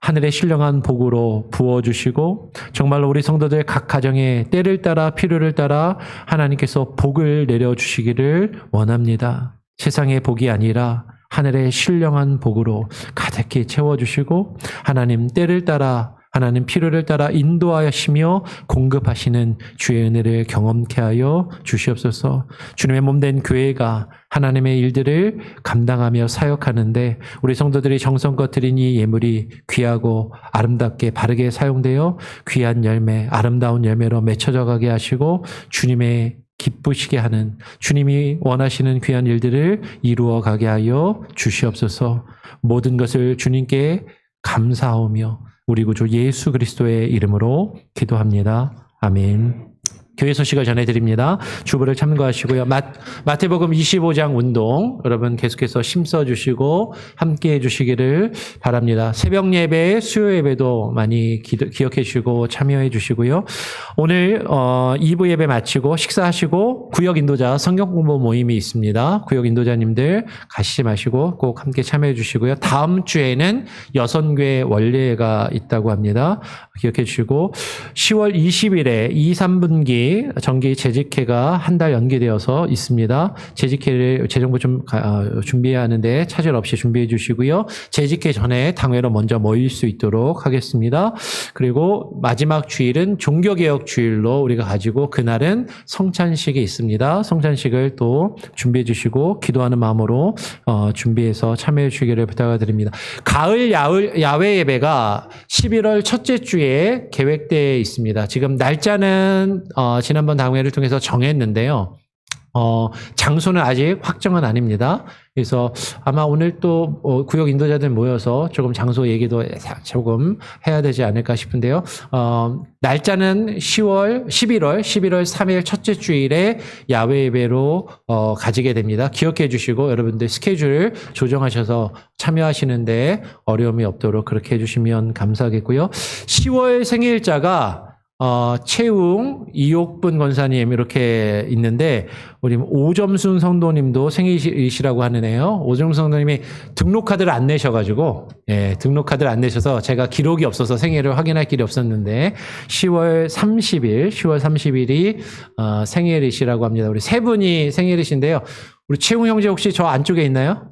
하늘의 신령한 복으로 부어주시고 정말로 우리 성도들 각 가정에 때를 따라 필요를 따라 하나님께서 복을 내려주시기를 원합니다. 세상의 복이 아니라 하늘의 신령한 복으로 가득히 채워주시고 하나님 때를 따라 하나님 필요를 따라 인도하시며 공급하시는 주의 은혜를 경험케 하여 주시옵소서. 주님의 몸된 교회가 하나님의 일들을 감당하며 사역하는데 우리 성도들이 정성껏 드린 이 예물이 귀하고 아름답게 바르게 사용되어 귀한 열매, 아름다운 열매로 맺혀져 가게 하시고 주님의 기쁘시게 하는 주님이 원하시는 귀한 일들을 이루어 가게 하여 주시옵소서. 모든 것을 주님께 감사하며 우리 구주 예수 그리스도의 이름으로 기도합니다. 아멘. 교회 소식을 전해드립니다. 주보를 참고하시고요. 마태복음 25장 운동 여러분 계속해서 심써주시고 함께해 주시기를 바랍니다. 새벽 예배, 수요 예배도 많이 기억해 주시고 참여해 주시고요. 오늘 2부 예배 마치고 식사하시고 구역 인도자 성경 공부 모임이 있습니다. 구역 인도자님들 가시지 마시고 꼭 함께 참여해 주시고요. 다음 주에는 여선교회 원례가 있다고 합니다. 기억해 주시고 10월 20일에 2, 3분기 우리 정기 재직회가 한 달 연기되어서 있습니다. 재직회를 재정부 좀 준비해야 하는데 차질 없이 준비해 주시고요. 재직회 전에 당회로 먼저 모일 수 있도록 하겠습니다. 그리고 마지막 주일은 종교개혁 주일로 우리가 가지고 그날은 성찬식이 있습니다. 성찬식을 또 준비해 주시고 기도하는 마음으로 준비해서 참여해 주시기를 부탁드립니다. 가을 야외 예배가 11월 첫째 주에 계획되어 있습니다. 지금 날짜는 지난번 당회를 통해서 정했는데요. 장소는 아직 확정은 아닙니다. 그래서 아마 오늘 또 구역 인도자들 모여서 조금 장소 얘기도 조금 해야 되지 않을까 싶은데요. 날짜는 11월 3일 첫째 주일에 야외 예배로 가지게 됩니다. 기억해 주시고 여러분들 스케줄 조정하셔서 참여하시는데 어려움이 없도록 그렇게 해주시면 감사하겠고요. 10월 생일자가 채웅, 이옥분 권사님 이렇게 있는데 우리 오점순 성도님도 생일이시라고 하네요. 오점순 성도님이 등록카드를 안 내셔가지고 등록카드를 안 내셔서 제가 기록이 없어서 생일을 확인할 길이 없었는데 10월 30일이 생일이시라고 합니다. 우리 세 분이 생일이신데요. 우리 채웅 형제 혹시 저 안쪽에 있나요?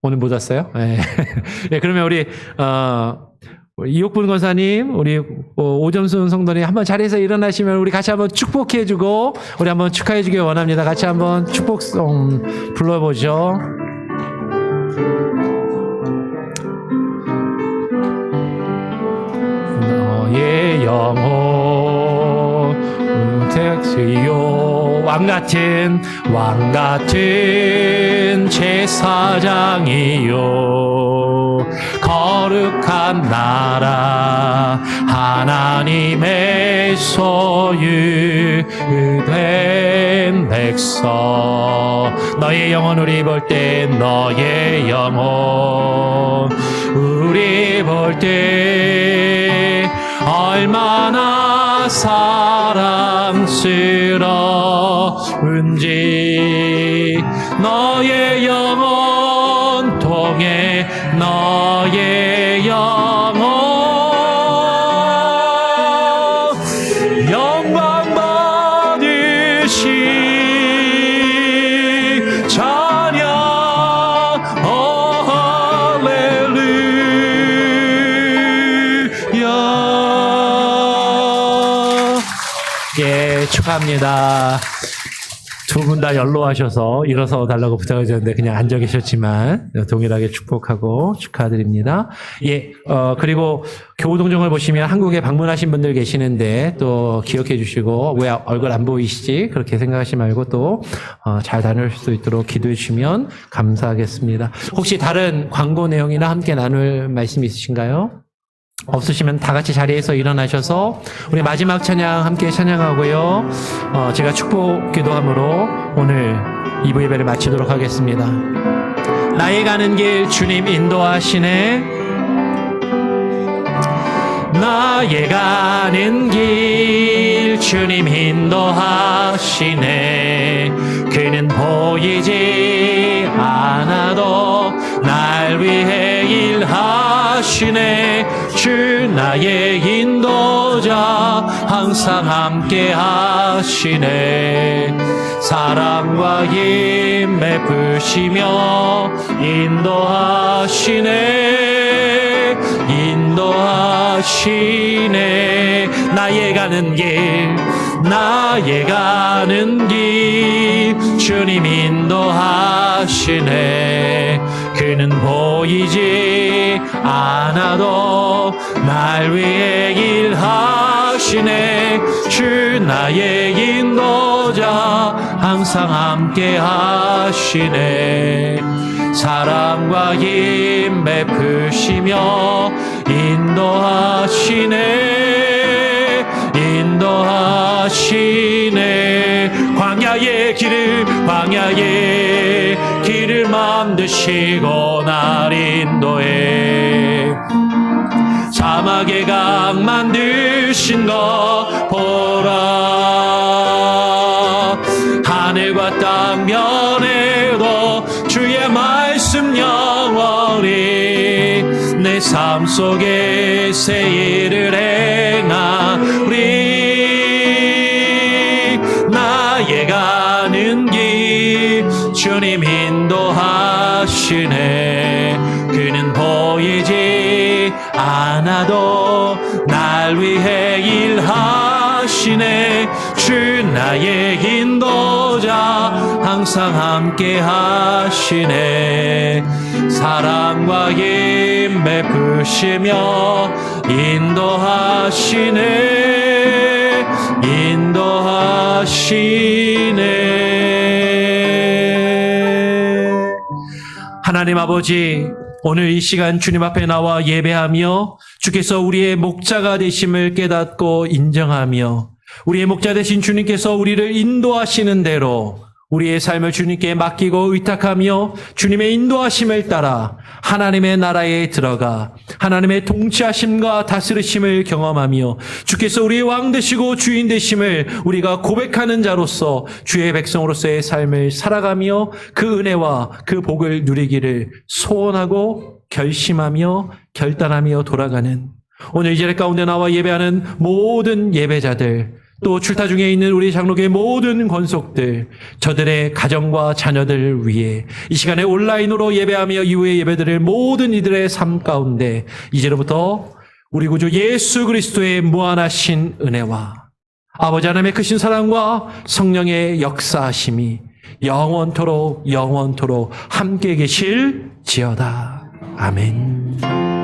오늘 못 왔어요? 네, 그러면 우리 이옥분 권사님, 우리 오점순 성도님 한번 자리에서 일어나시면 우리 같이 한번 축복해주고 우리 한번 축하해주길 원합니다. 같이 한번 축복송 불러보죠. 너의 영혼 택시요 왕같은 제사장이요 거룩한 나라 하나님의 소유된 백성 너의 영혼 우리 볼 때 너의 영혼 우리 볼 때 얼마나 사랑스러운지 너의 영혼 통해 너의 영혼 영광 받으시 찬양 할렐루야. 예, 축하합니다. 두 분 다 연로하셔서 일어서 달라고 부탁을 드렸는데 그냥 앉아 계셨지만 동일하게 축복하고 축하드립니다. 예, 그리고 교우동정을 보시면 한국에 방문하신 분들 계시는데 또 기억해 주시고 왜 얼굴 안 보이시지? 그렇게 생각하지 말고 또 잘 다닐 수 있도록 기도해 주시면 감사하겠습니다. 혹시 다른 광고 내용이나 함께 나눌 말씀 있으신가요? 없으시면 다 같이 자리에서 일어나셔서 우리 마지막 찬양 함께 찬양하고요. 제가 축복 기도함으로 오늘 2부 예배를 마치도록 하겠습니다. 나의 가는 길 주님 인도하시네. 나의 가는 길 주님 인도하시네. 그는 보이지 않아도 날 위해 일하시네. 주 나의 인도자 항상 함께 하시네. 사랑과 힘 베푸시며 인도하시네. 인도하시네. 나의 가는 길 나의 가는 길 주님 인도하시네. 그는 보이지 않아도 날 위해 일하시네. 주 나의 인도자 항상 함께 하시네. 사랑과 힘 베푸시며 인도하시네. 인도하시네. 광야의 길을 만드시고 날 인도해. 사막의 강 만드신 것 보라. 하늘과 땅 변해도 주의 말씀 영원히 내 삶 속에 새 일을 행하리. 주님 인도하시네. 그는 보이지 않아도 날 위해 일하시네. 주 나의 인도자 항상 함께 하시네. 사랑과 힘 베푸시며 인도하시네. 인도하시네. 하나님 아버지, 오늘 이 시간 주님 앞에 나와 예배하며 주께서 우리의 목자가 되심을 깨닫고 인정하며 우리의 목자 되신 주님께서 우리를 인도하시는 대로 우리의 삶을 주님께 맡기고 의탁하며 주님의 인도하심을 따라 하나님의 나라에 들어가 하나님의 통치하심과 다스리심을 경험하며 주께서 우리의 왕 되시고 주인 되심을 우리가 고백하는 자로서 주의 백성으로서의 삶을 살아가며 그 은혜와 그 복을 누리기를 소원하고 결심하며 결단하며 돌아가는 오늘 이 자리 가운데 나와 예배하는 모든 예배자들, 또 출타 중에 있는 우리 장로교의 모든 권속들, 저들의 가정과 자녀들을 위해 이 시간에 온라인으로 예배하며 이후의 예배드릴 모든 이들의 삶 가운데 이제로부터 우리 구주 예수 그리스도의 무한하신 은혜와 아버지 하나님의 크신 사랑과 성령의 역사하심이 영원토록 함께 계실지어다. 아멘.